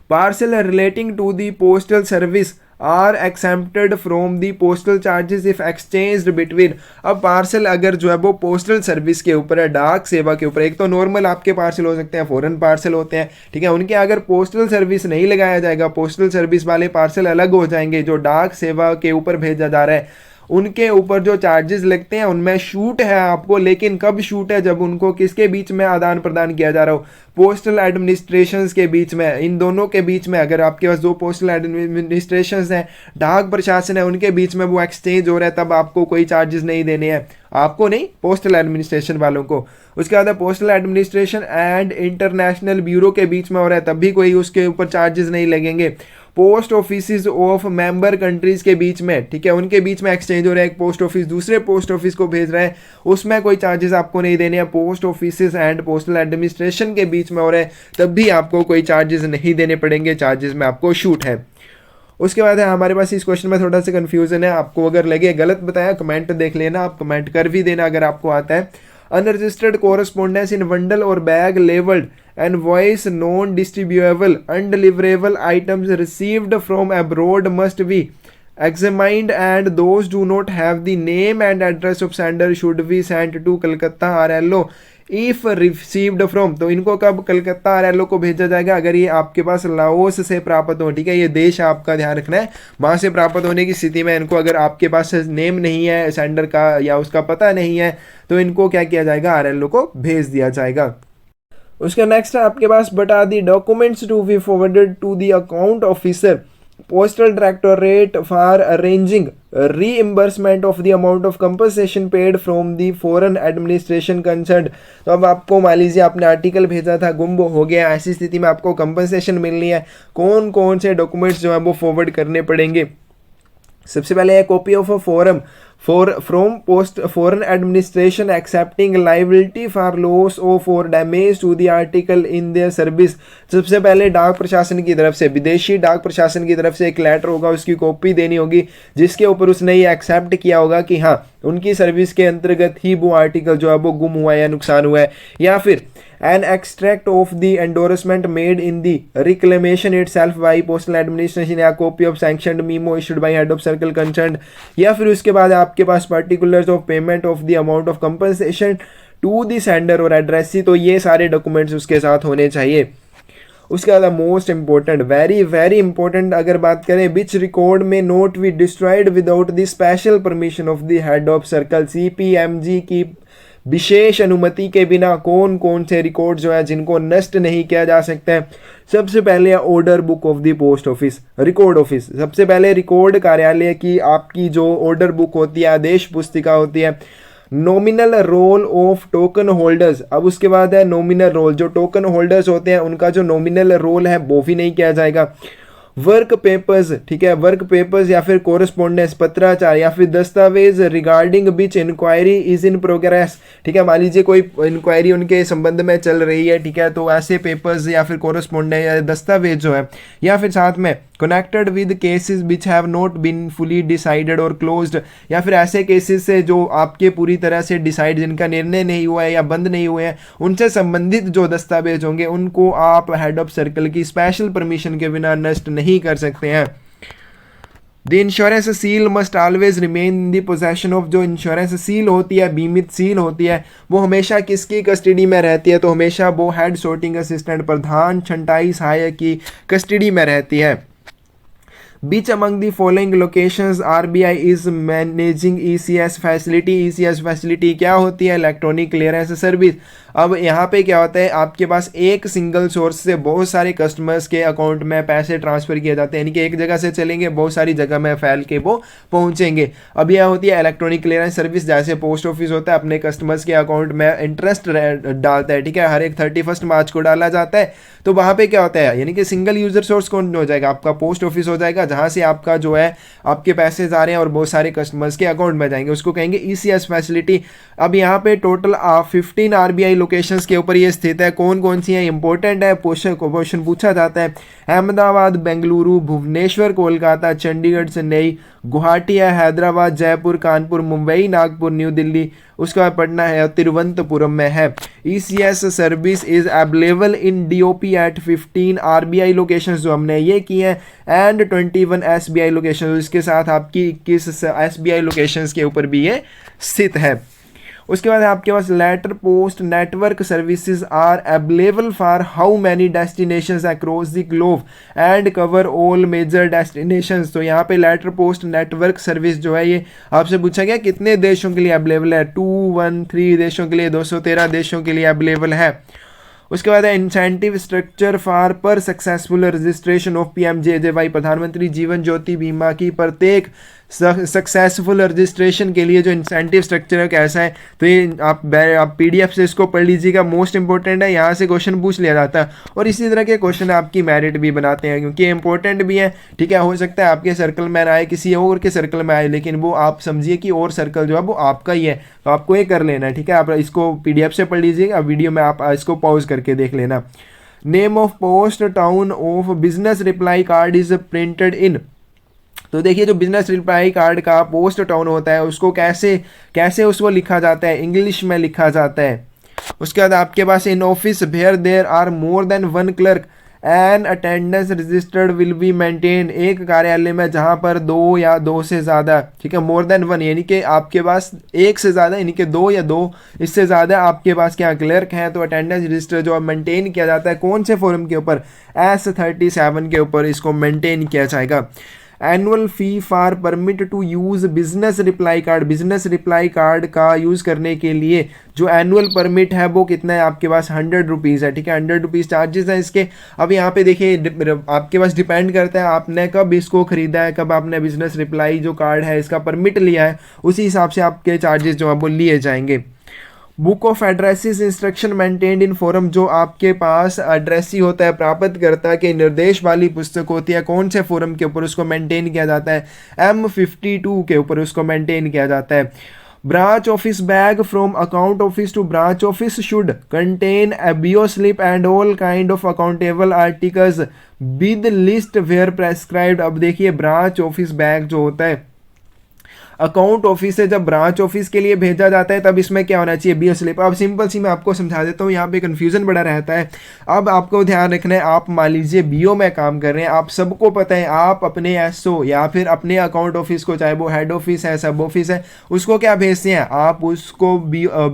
Parcel relating to the postal service are accepted from the postal charges if exchanged between, अब पार्सल अगर जो है वो पोस्टल सर्विस के ऊपर है, डाक सेवा के ऊपर, एक तो नॉर्मल आपके पार्सल हो सकते हैं, फॉरेन पार्सल होते हैं, ठीक है, उनके अगर पोस्टल सर्विस नहीं लगाया जाएगा, पोस्टल सर्विस वाले पार्सल अलग हो जाएंगे, जो डाक सेवा के ऊपर भेजा जा रहा है उनके ऊपर जो चार्जेस लगते हैं उनमें छूट है आपको, लेकिन कब छूट है, जब उनको किसके बीच में आदान प्रदान किया जा रहा हो, पोस्टल एडमिनिस्ट्रेशंस के बीच में, इन दोनों के बीच में। अगर आपके पास दो पोस्टल एडमिनिस्ट्रेशंस हैं, डाक प्रशासन है, उनके बीच में वो एक्सचेंज हो रहा है, तब आपको कोई चार्जेस नहीं देने हैं, आपको नहीं, पोस्टल एडमिनिस्ट्रेशन वालों को। उसके बाद postal administration and international bureau के बीच में हो रहा है, तब भी कोई उसके ऊपर चार्जेस नहीं लगेंगे। Post office of member countries के बीच में, ठीक है, उनके बीच में एक्सचेंज हो रहा है, एक पोस्ट ऑफिस दूसरे पोस्ट ऑफिस को भेज रहा है, उसमें कोई चार्जेस आपको नहीं देने हैं। Post office and postal administration के बीच में हो रहा है, तब भी आपको कोई चार्जेस नहीं देने पड़ेंगे, चार्जेस में आपको छूट है। उसके बाद है हमारे पास इस क्वेश्चन में थोड़ा सा कंफ्यूजन है, आपको अगर लगे गलत बताया कमेंट देख लेना, आप कमेंट कर भी देना अगर आपको आता है। अनरजिस्टर्ड कोरस्पोंडेंस इन बंडल और bag labelled and voice non-distributable undeliverable items received from abroad must be examined, and those do not have the name and address of sender should be sent to Calcutta RLO if received from, तो इनको कब Calcutta RLO को भेजा जाएगा, अगर ये आपके पास Laos से प्राप्त हो, ठीक है, ये देश आपका ध्यान रखना है, वहाँ से प्राप्त होने की स्थिति में इनको, अगर आपके पास नेम नहीं है सेंडर का या उसका पता नहीं है, तो इनको क्या किया जाएगा, RLO को भेज दिया जाएगा। उसका नेक्स्ट है आपके पास, बता the documents to be forwarded to the account officer postal directorate for arranging reimbursement of the amount of compensation paid from the foreign administration concerned. तो अब आपको मान लीजिए आपने आर्टिकल भेजा था, गुम हो गया, ऐसी स्थिति में आपको कंपनसेशन मिलनी है, कौन कौन से डॉक्यूमेंट्स जो है वो फॉरवर्ड करने पड़ेंगे। सबसे पहले है copy of a from post foreign administration accepting liability for loss of or damage to the article in their service। सबसे पहले डाक प्रशासन की तरफ से, विदेशी डाक प्रशासन की तरफ से एक लेटर होगा, उसकी कॉपी देनी होगी जिसके ऊपर उसने ये एक्सेप्ट किया होगा कि हाँ उनकी सर्विस के अंतर्गत ही वो आर्टिकल जो है वो गुम हुआ है या नुकसान हुआ है। या फिर an extract of the endorsement made in the reclamation itself by postal administration या copy of sanctioned memo issued by head of circle concerned। या फिर उसके बाद आपके पास particulars of payment of the amount of compensation to the sender और addressee। तो ये सारे डॉक्यूमेंट्स उसके साथ होने चाहिए। उसके बाद most important, very very important अगर बात करें, विच रिकॉर्ड में note be destroyed without the special permission of the head of circle. CPMG की विशेष अनुमति के बिना कौन कौन से रिकॉर्ड जो है जिनको नष्ट नहीं किया जा सकता है। सबसे पहले order book of the post office, record office. सबसे पहले रिकॉर्ड कार्यालय की आपकी जो ऑर्डर बुक होती है, आदेश पुस्तिका होती है। Nominal roll of token holders, अब उसके बाद है नॉमिनल रोल, जो टोकन होल्डर्स होते हैं उनका जो नॉमिनल रोल है वो भी नहीं किया जाएगा। वर्क पेपर्स, ठीक है, वर्क पेपर्स या फिर कोरस्पोंडेंस, पत्राचार या फिर दस्तावेज regarding which inquiry is in progress, ठीक है, मान लीजिए कोई इंक्वायरी उनके संबंध में चल रही है, ठीक है, तो ऐसे पेपर्स या फिर कोरस्पोंडेंस या दस्तावेज जो है, या फिर साथ में connected with cases which have not been fully decided और क्लोज्ड, या फिर ऐसे केसेस से जो आपके पूरी तरह से डिसाइड, जिनका निर्णय नहीं हुआ है या बंद नहीं हुए हैं, उनसे संबंधित जो दस्तावेज होंगे उनको आप हेड ऑफ सर्कल की स्पेशल परमिशन के बिना नष्ट नहीं कर सकते हैं। The insurance seal must always remain in the possession of, जो इंश्योरेंस सील होती है, बीमित सील होती है, वो हमेशा किसकी कस्टडी में रहती है, तो हमेशा वो हेड सॉर्टिंग असिस्टेंट, प्रधान छंटाई सहायक की कस्टडी में रहती है। Which among the following locations RBI is managing ECS facility? ECS facility क्या होती है? Electronic clearance service. अब यहाँ पे क्या होता है, आपके पास एक सिंगल सोर्स से बहुत सारे कस्टमर्स के अकाउंट में पैसे ट्रांसफर किए जाते हैं, यानी कि एक जगह से चलेंगे बहुत सारी जगह में फैल के वो पहुँचेंगे। अब यह होती है इलेक्ट्रॉनिक क्लियरेंस सर्विस। जैसे पोस्ट ऑफिस होता है अपने कस्टमर्स के अकाउंट में इंटरेस्ट डालता है, ठीक है, हर एक 31 मार्च को डाला जाता है। तो वहाँ पे क्या होता है, यानी कि सिंगल यूजर सोर्स कौन हो जाएगा, आपका पोस्ट ऑफिस हो जाएगा, जहाँ से आपका जो है आपके पैसे जा रहे हैं और बहुत सारे कस्टमर्स के अकाउंट में जाएंगे, उसको कहेंगे ECS फैसिलिटी। अब यहाँ पे टोटल 15 RBI लोकेशंस के ऊपर ये स्थित है। कौन कौन सी हैं, इंपॉर्टेंट है, क्वेश्चन पूछा जाता है। अहमदाबाद, बेंगलुरु, भुवनेश्वर, कोलकाता, चंडीगढ़, चेन्नई, गुवाहाटी है, हैदराबाद, जयपुर, कानपुर, मुंबई, नागपुर, न्यू दिल्ली, उसके बाद पटना है, तिरुवनंतपुरम में है। ECS service is available in DOP at 15 RBI locations जो हमने ये की हैं एंड 21 SBI लोकेशन, इसके साथ आपकी 21 SBI लोकेशंस के ऊपर भी ये स्थित है। उसके बाद आपके पास letter post network services are available for how many destinations across the globe and cover all major destinations. तो यहाँ पे लेटर पोस्ट नेटवर्क सर्विस जो है ये आपसे पूछा गया कितने देशों के लिए अवेलेबल है, 213 देशों के लिए, 213 देशों के लिए अवेलेबल है। उसके बाद है इंसेंटिव स्ट्रक्चर फॉर पर सक्सेसफुल रजिस्ट्रेशन ऑफ PMJJY, प्रधानमंत्री जीवन ज्योति बीमा की प्रत्येक सक्सेसफुल रजिस्ट्रेशन के लिए जो इंसेंटिव स्ट्रक्चर है कैसा है, तो ये आप PDF से इसको पढ़ लीजिएगा, मोस्ट इंपॉर्टेंट है, यहाँ से क्वेश्चन पूछ लिया जाता है। और इसी तरह के क्वेश्चन आपकी मेरिट भी बनाते हैं क्योंकि इंपॉर्टेंट भी है, ठीक है। हो सकता है आपके सर्कल में आए, किसी और के सर्कल में आए, लेकिन वो आप समझिए कि और सर्कल जो है वो आपका ही है, तो आपको ये कर लेना है, ठीक है। आप इसको PDF से पढ़ लीजिएगा, वीडियो में आप इसको पॉज करके देख लेना। Name of post town of business reply card is printed in, तो देखिए जो बिजनेस रिप्लाई कार्ड का पोस्ट टाउन होता है उसको कैसे उसको लिखा जाता है, इंग्लिश में लिखा जाता है। उसके बाद आपके पास in office where there are more than 1 clerk an attendance registered will be maintain, एक कार्यालय में जहां पर 2 या 2 से ज़्यादा, ठीक है, मोर देन 1 यानी कि आपके पास 1 से ज़्यादा, यानी कि 2 या 2 इससे ज़्यादा आपके पास क्या क्लर्क हैं, तो अटेंडेंस रजिस्टर जो मेंटेन किया जाता है कौन से फॉर्म के ऊपर, S37 के ऊपर इसको मेंटेन किया जाएगा। Annual fee for permit to use business reply card, business reply card का यूज़ करने के लिए जो एनुअल परमिट है वो कितना है आपके पास, 100 रुपीज़ है, ठीक है, 100 रुपीज़ चार्जेस हैं इसके। अब यहाँ पे देखिए आपके पास डिपेंड करता है आपने कब इसको ख़रीदा है, कब आपने बिजनेस रिप्लाई जो कार्ड है इसका परमिट लिया है, उसी हिसाब से आपके चार्जेस जो है वो लिए जाएंगे। Book of addresses instruction maintained in forum, जो आपके पास एड्रेसी होता है, प्राप्तकर्ता के निर्देश वाली पुस्तक होती है, कौन से फोरम के ऊपर उसको मेंटेन किया जाता है, M52 के ऊपर उसको मेंटेन किया जाता है। Branch office bag from account office to branch office should contain a BO slip and all kind of accountable articles with list where prescribed। अब देखिए ब्रांच ऑफिस बैग जो होता है अकाउंट ऑफिस से जब ब्रांच ऑफिस के लिए भेजा जाता है तब इसमें क्या होना चाहिए, BO स्लिप। अब सिंपल सी मैं आपको समझा देता हूँ, यहाँ पे कन्फ्यूजन बड़ा रहता है। अब आपको ध्यान रखना है, आप मान लीजिए BO में काम कर रहे हैं, आप सबको पता है आप अपने SO या फिर अपने अकाउंट ऑफिस को, चाहे वो हेड ऑफिस है सब ऑफिस है, उसको क्या भेजते हैं, आप उसको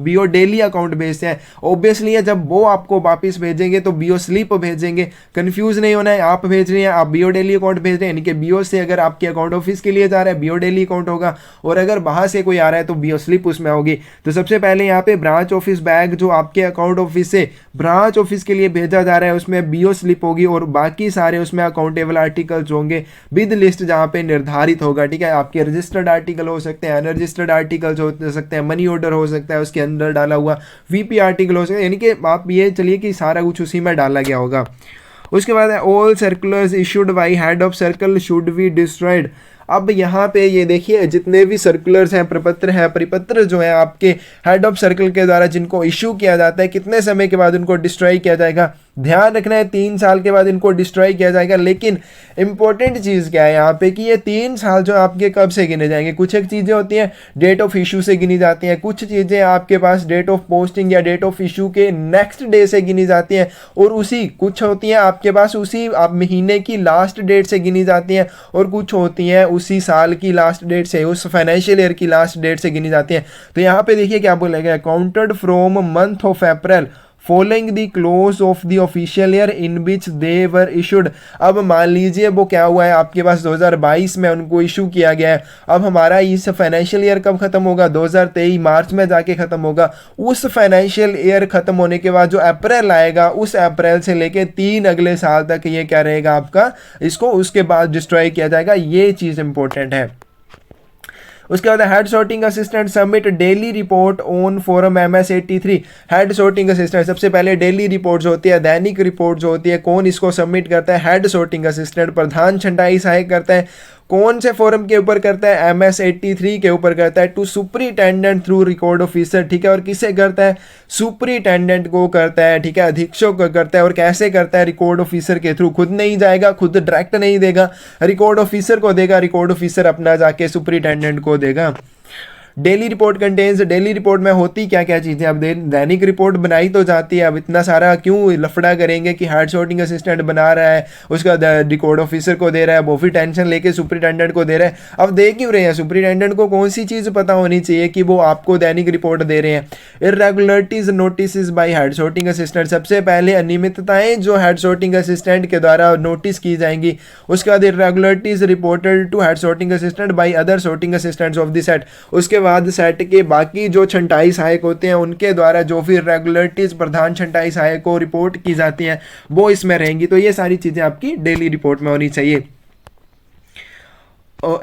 BO डेली अकाउंट भेजते हैं। ऑब्वियसली है जब वो आपको वापस भेजेंगे तो BO स्लिप भेजेंगे। कन्फ्यूज नहीं होना है, आप भेज रहे हैं, आप BO डेली अकाउंट भेज रहे हैं, यानी कि BO से अगर आपके अकाउंट ऑफिस के लिए जा रहा है BO डेली अकाउंट होगा, और अगर बाहर से कोई आ रहा है तो BO स्लिप उसमें होगी। तो सबसे पहले यहाँ पे ब्रांच ऑफिस बैग जो आपके अकाउंट ऑफिस से ब्रांच ऑफिस के लिए भेजा जा रहा है उसमें BO स्लिप होगी, और बाकी सारे उसमें अकाउंटेबल आर्टिकल्स होंगे विद लिस्ट जहाँ पे निर्धारित होगा। ठीक है, आपके रजिस्टर्ड आर्टिकल हो सकते हैं, अनरजिस्टर्ड आर्टिकल्स हो सकते हैं, मनी ऑर्डर हो सकता है उसके अंदर डाला हुआ, VP आर्टिकल हो सकता है, यानी कि आप ये चलिए कि सारा कुछ उसी में डाला गया होगा। उसके बाद all circulars issued by head of circle should be destroyed. अब यहाँ पे ये देखिए जितने भी सर्कुलर्स हैं, प्रपत्र हैं, परिपत्र जो है आपके हेड ऑफ सर्कल के द्वारा जिनको इशू किया जाता है, कितने समय के बाद उनको डिस्ट्रॉय किया जाएगा, ध्यान रखना है 3 साल के बाद इनको डिस्ट्रॉय किया जाएगा। लेकिन इंपॉर्टेंट चीज़ क्या है यहाँ पे कि ये 3 साल जो आपके कब से गिने जाएंगे, कुछ एक चीज़ें होती हैं डेट ऑफ इशू से गिनी जाती हैं, कुछ चीज़ें आपके पास डेट ऑफ पोस्टिंग या डेट ऑफ इशू के नेक्स्ट डे से गिनी जाती हैं, और उसी कुछ होती हैं आपके पास उसी आप महीने की लास्ट डेट से गिनी जाती हैं, और कुछ होती हैं उसी साल की लास्ट डेट से, उस फाइनेंशियल ईयर की लास्ट डेट से गिनी जाती हैं। तो यहाँ पे देखिए क्या बोलेगा, counted from month of April following the close of the official year in which they were issued. अब मान लीजिए वो क्या हुआ है आपके पास 2022 में उनको इशू किया गया है, अब हमारा इस फाइनेंशियल ईयर कब खत्म होगा, 2023 मार्च में जाके खत्म होगा। उस फाइनेंशियल ईयर खत्म होने के बाद जो अप्रैल आएगा, उस अप्रैल से लेके 3 अगले साल तक ये क्या रहेगा आपका, इसको उसके बाद डिस्ट्रॉय किया जाएगा। ये चीज़ इंपॉर्टेंट है। उसके बाद head sorting assistant submit daily report on forum MS83। Head sorting assistant सबसे पहले डेली रिपोर्ट जो होती है, दैनिक रिपोर्ट जो होती है, कौन इसको सबमिट करता है, हेड सॉर्टिंग असिस्टेंट प्रधान छंटाई सहायक करता है। कौन से फोरम के ऊपर करता है, MS83 के ऊपर करता है, to superintendent through record officer. ठीक है, और किसे करता है, सुपरिटेंडेंट को करता है। ठीक है, अधीक्षक को करता है, और कैसे करता है, रिकॉर्ड ऑफिसर के थ्रू। खुद नहीं जाएगा, खुद डायरेक्ट नहीं देगा, रिकॉर्ड ऑफिसर को देगा, रिकॉर्ड ऑफिसर अपना जाके सुपरिटेंडेंट को देगा। Daily report contains, daily report में होती क्या क्या चीज़ें, अब दैनिक रिपोर्ट बनाई तो जाती है, अब इतना सारा क्यों लफड़ा करेंगे कि हेड सॉर्टिंग असिस्टेंट बना रहा है, उसका रिकॉर्ड ऑफिसर को दे रहा है, वो भी टेंशन लेके सुपरिटेंडेंट को दे रहा है। अब दे क्यों रहे हैं, सुपरिटेंडेंट को कौन सी चीज़ पता होनी चाहिए कि वो आपको दैनिक रिपोर्ट दे रहे हैं। Irregularities notice by head sorting assistant, सबसे पहले अनियमितताएं जो हेड सॉर्टिंग असिस्टेंट के द्वारा नोटिस की जाएंगी। उसके बाद irregularities reported to head sorting assistant by other sorting assistants of the set. उसके बाद सेट के बाकी जो छंटाई सहायक होते हैं उनके द्वारा जो भी रेगुलरिटीज प्रधान छंटाई सहायक को रिपोर्ट की जाती हैं वो इसमें रहेंगी। तो ये सारी चीज़ें आपकी डेली रिपोर्ट में होनी चाहिए।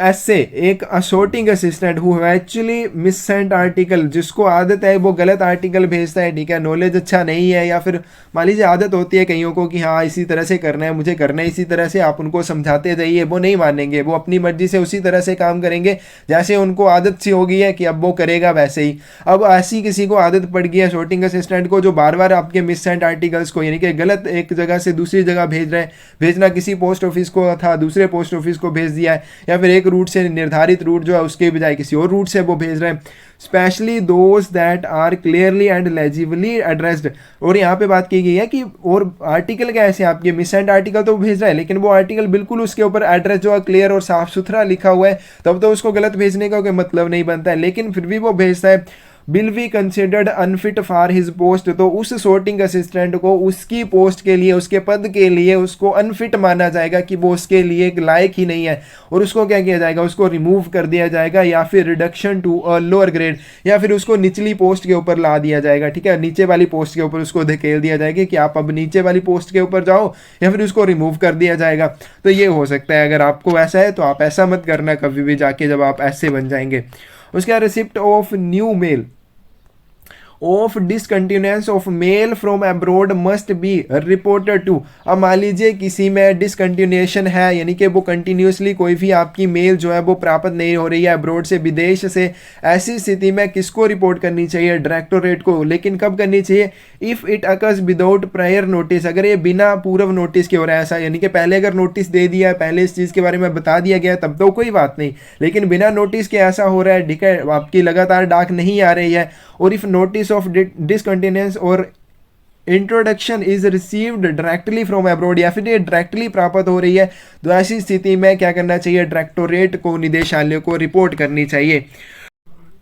ऐसे एक a sorting assistant who actually missent article, जिसको आदत है वो गलत आर्टिकल भेजता है। ठीक है, नॉलेज अच्छा नहीं है, या फिर मान लीजिए आदत होती है कईयों को कि हाँ इसी तरह से करना है, मुझे करना है इसी तरह से, आप उनको समझाते जाइए, वो नहीं मानेंगे, वो अपनी मर्जी से उसी तरह से काम करेंगे जैसे उनको आदत सी हो गई है कि अब वो करेगा वैसे ही। अब ऐसी किसी को आदत पड़ गई है असोर्टिंग असिस्टेंट को, जो बार बार आपके मिस सेंट आर्टिकल्स को, यानी कि गलत एक जगह से दूसरी जगह भेज रहे हैं, भेजना किसी पोस्ट ऑफिस को था दूसरे पोस्ट ऑफिस को भेज दिया है, या फिर एक रूट से निर्धारित रूट जो है उसके बजाय किसी और रूट से वो भेज रहे हैं। Specially those that are clearly and legibly addressed. और यहाँ पे बात की गई है कि और आर्टिकल कैसे आपके मिस सेंट आर्टिकल तो भेज रहा है, लेकिन वो आर्टिकल बिल्कुल उसके ऊपर एड्रेस जो है क्लियर और साफ सुथरा लिखा हुआ है, तब तो उसको गलत भेजने का कोई मतलब नहीं बनता है, लेकिन फिर भी वो भेजता है। Will be considered unfit for his post, तो उस सॉर्टिंग असिस्टेंट को उसकी पोस्ट के लिए, उसके पद के लिए उसको अनफिट माना जाएगा कि वो उसके लिए लायक ही नहीं है, और उसको क्या किया जाएगा, उसको रिमूव कर दिया जाएगा, या फिर reduction to a lower grade, या फिर उसको निचली पोस्ट के ऊपर ला दिया जाएगा। ठीक है, नीचे वाली पोस्ट के ऊपर उसको धकेल दिया जाएगा कि आप अब नीचे वाली पोस्ट के ऊपर जाओ, या फिर उसको रिमूव कर दिया जाएगा। तो ये हो सकता है, अगर आपको ऐसा है तो आप ऐसा मत करना कभी भी जाके जब आप ऐसे बन जाएंगे। उसके बाद receipt of new mail, of discontinuance of mail from abroad must be reported to. अब मान लीजिए किसी में डिसकंटिन्यूएशन है, यानी कि वो कंटिन्यूसली कोई भी आपकी मेल जो है वो प्राप्त नहीं हो रही है अब्रॉड से, विदेश से, ऐसी स्थिति में किसको रिपोर्ट करनी चाहिए? डायरेक्टोरेट को। लेकिन कब करनी चाहिए? If it occurs without prior notice, अगर ये बिना पूर्व नोटिस के हो रहा है ऐसा, यानी कि पहले अगर नोटिस दे दिया है, पहले इस चीज़ के बारे में बता दिया गया है, तब तो कोई बात नहीं। लेकिन बिना नोटिस के ऐसा हो रहा है, ठीक है, आपकी लगातार डाक नहीं आ रही है, और इफ नोटिस ऑफ डिसकंटिन्यूएंस और introduction is received directly from abroad, या फिर ये डायरेक्टली प्राप्त हो रही है, तो ऐसी स्थिति में क्या करना चाहिए? डायरेक्टोरेट को, निदेशालय को रिपोर्ट करनी चाहिए।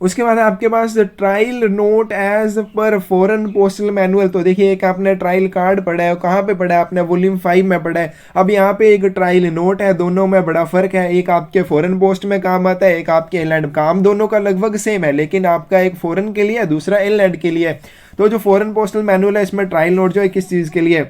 उसके बाद आपके पास trial note as per foreign postal manual. तो देखिए, एक आपने ट्रायल कार्ड पढ़ा है, कहाँ पे पढ़ा है आपने? वॉल्यूम 5 में पढ़ा है। अब यहाँ पे एक ट्रायल नोट है, दोनों में बड़ा फर्क है, एक आपके फॉरेन पोस्ट में काम आता है, एक आपके इंग्लैंड। काम दोनों का लगभग सेम है, लेकिन आपका एक फॉरेन के लिए है, दूसरा इंग्लैंड के लिए है। तो जो फॉरेन पोस्टल मैनुअल है, इसमें ट्रायल नोट जो है किस चीज़ के लिए?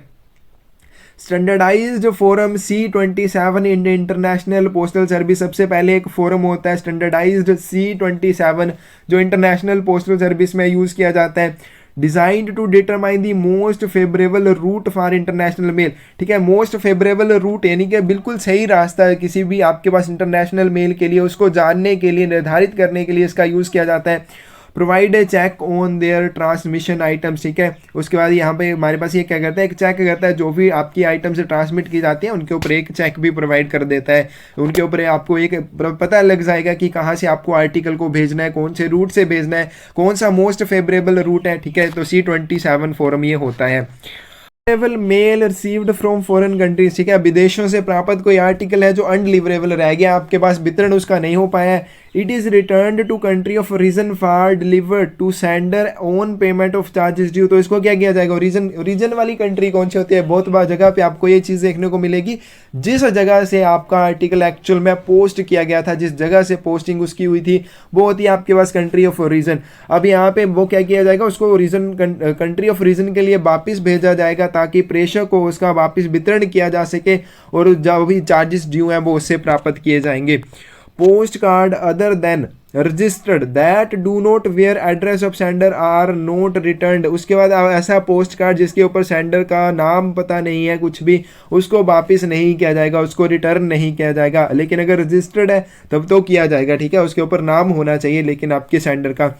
Standardized forum C27 in international postal service. सबसे पहले एक फोरम होता है स्टैंडर्डाइज्ड C27 जो इंटरनेशनल पोस्टल सर्विस में यूज़ किया जाता है। Designed to determine the most favourable route for international mail. ठीक है, मोस्ट फेवरेबल रूट यानी कि बिल्कुल सही रास्ता है किसी भी आपके पास इंटरनेशनल मेल के लिए, उसको जानने के लिए, निर्धारित करने के लिए इसका यूज़ किया जाता है। Provide a check on their transmission items. ठीक है, उसके बाद यहाँ पे हमारे पास ये क्या करता है? एक चेक करता है, जो भी आपकी आइटम से ट्रांसमिट की जाती है उनके ऊपर एक चेक भी प्रोवाइड कर देता है। उनके ऊपर आपको एक पता लग जाएगा कि कहाँ से आपको आर्टिकल को भेजना है, कौन से रूट से भेजना है, कौन सा मोस्ट फेवरेबल रूट है। ठीक है, तो C27 फोरम ये होता है। Mail received from foreign countries. ठीक है, विदेशों से प्राप्त कोई आर्टिकल है जो अनडिलीवरेबल रह गया, आपके पास वितरण उसका नहीं हो पाया है, it is return to country of reason for delivered to sender on payment of charges due. तो इसको क्या किया जाएगा? रीजन वाली कंट्री कौन सी होती है? बहुत बार जगह पे आपको ये चीज़ देखने को मिलेगी, जिस जगह से आपका आर्टिकल एक्चुअल में पोस्ट किया गया था, जिस जगह से पोस्टिंग उसकी हुई थी, वो होती है आपके पास कंट्री ऑफ रीजन। अब यहाँ पे वो क्या किया जाएगा? उसको रीजन, कंट्री ऑफ रीजन के लिए वापिस भेजा जाएगा ताकि प्रेषक को उसका वापिस वितरण किया जा सके, और जो भी चार्जेस ड्यू हैं वो उससे प्राप्त किए जाएंगे। Post card other than registered that do not wear address of sender are not returned. उसके बाद ऐसा पोस्ट कार्ड जिसके ऊपर सेंडर का नाम पता नहीं है कुछ भी, उसको वापस नहीं किया जाएगा, उसको रिटर्न नहीं किया जाएगा। लेकिन अगर रजिस्टर्ड है तब तो किया जाएगा। ठीक है, उसके ऊपर नाम होना चाहिए लेकिन आपके सेंडर का।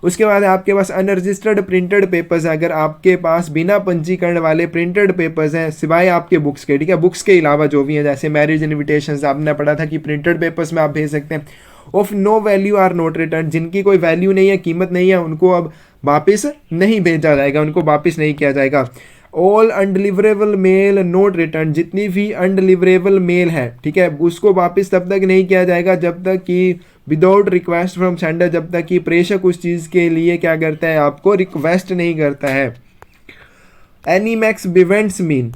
उसके बाद आपके पास अनरजिस्टर्ड प्रिंटेड पेपर्स है, अगर आपके पास बिना पंजीकरण वाले प्रिंटेड पेपर्स हैं सिवाय आपके बुक्स के। ठीक है, बुक्स के अलावा जो भी हैं, जैसे मैरिज इन्विटेशंस आपने पढ़ा था कि प्रिंटेड पेपर्स में आप भेज सकते हैं। Of no value are not return, जिनकी कोई वैल्यू नहीं है, कीमत नहीं है, उनको अब वापस नहीं भेजा जाएगा, उनको वापस नहीं किया जाएगा। All undeliverable mail not return, जितनी भी अनडिलीवरेबल मेल है, ठीक है, उसको वापस तब तक नहीं किया जाएगा जब तक कि विदाउट रिक्वेस्ट फ्रॉम सेंडर, जब तक कि प्रेषक उस चीज़ के लिए क्या करता है? आपको रिक्वेस्ट नहीं करता है। एनीमैक्स विवेंट्स मीन,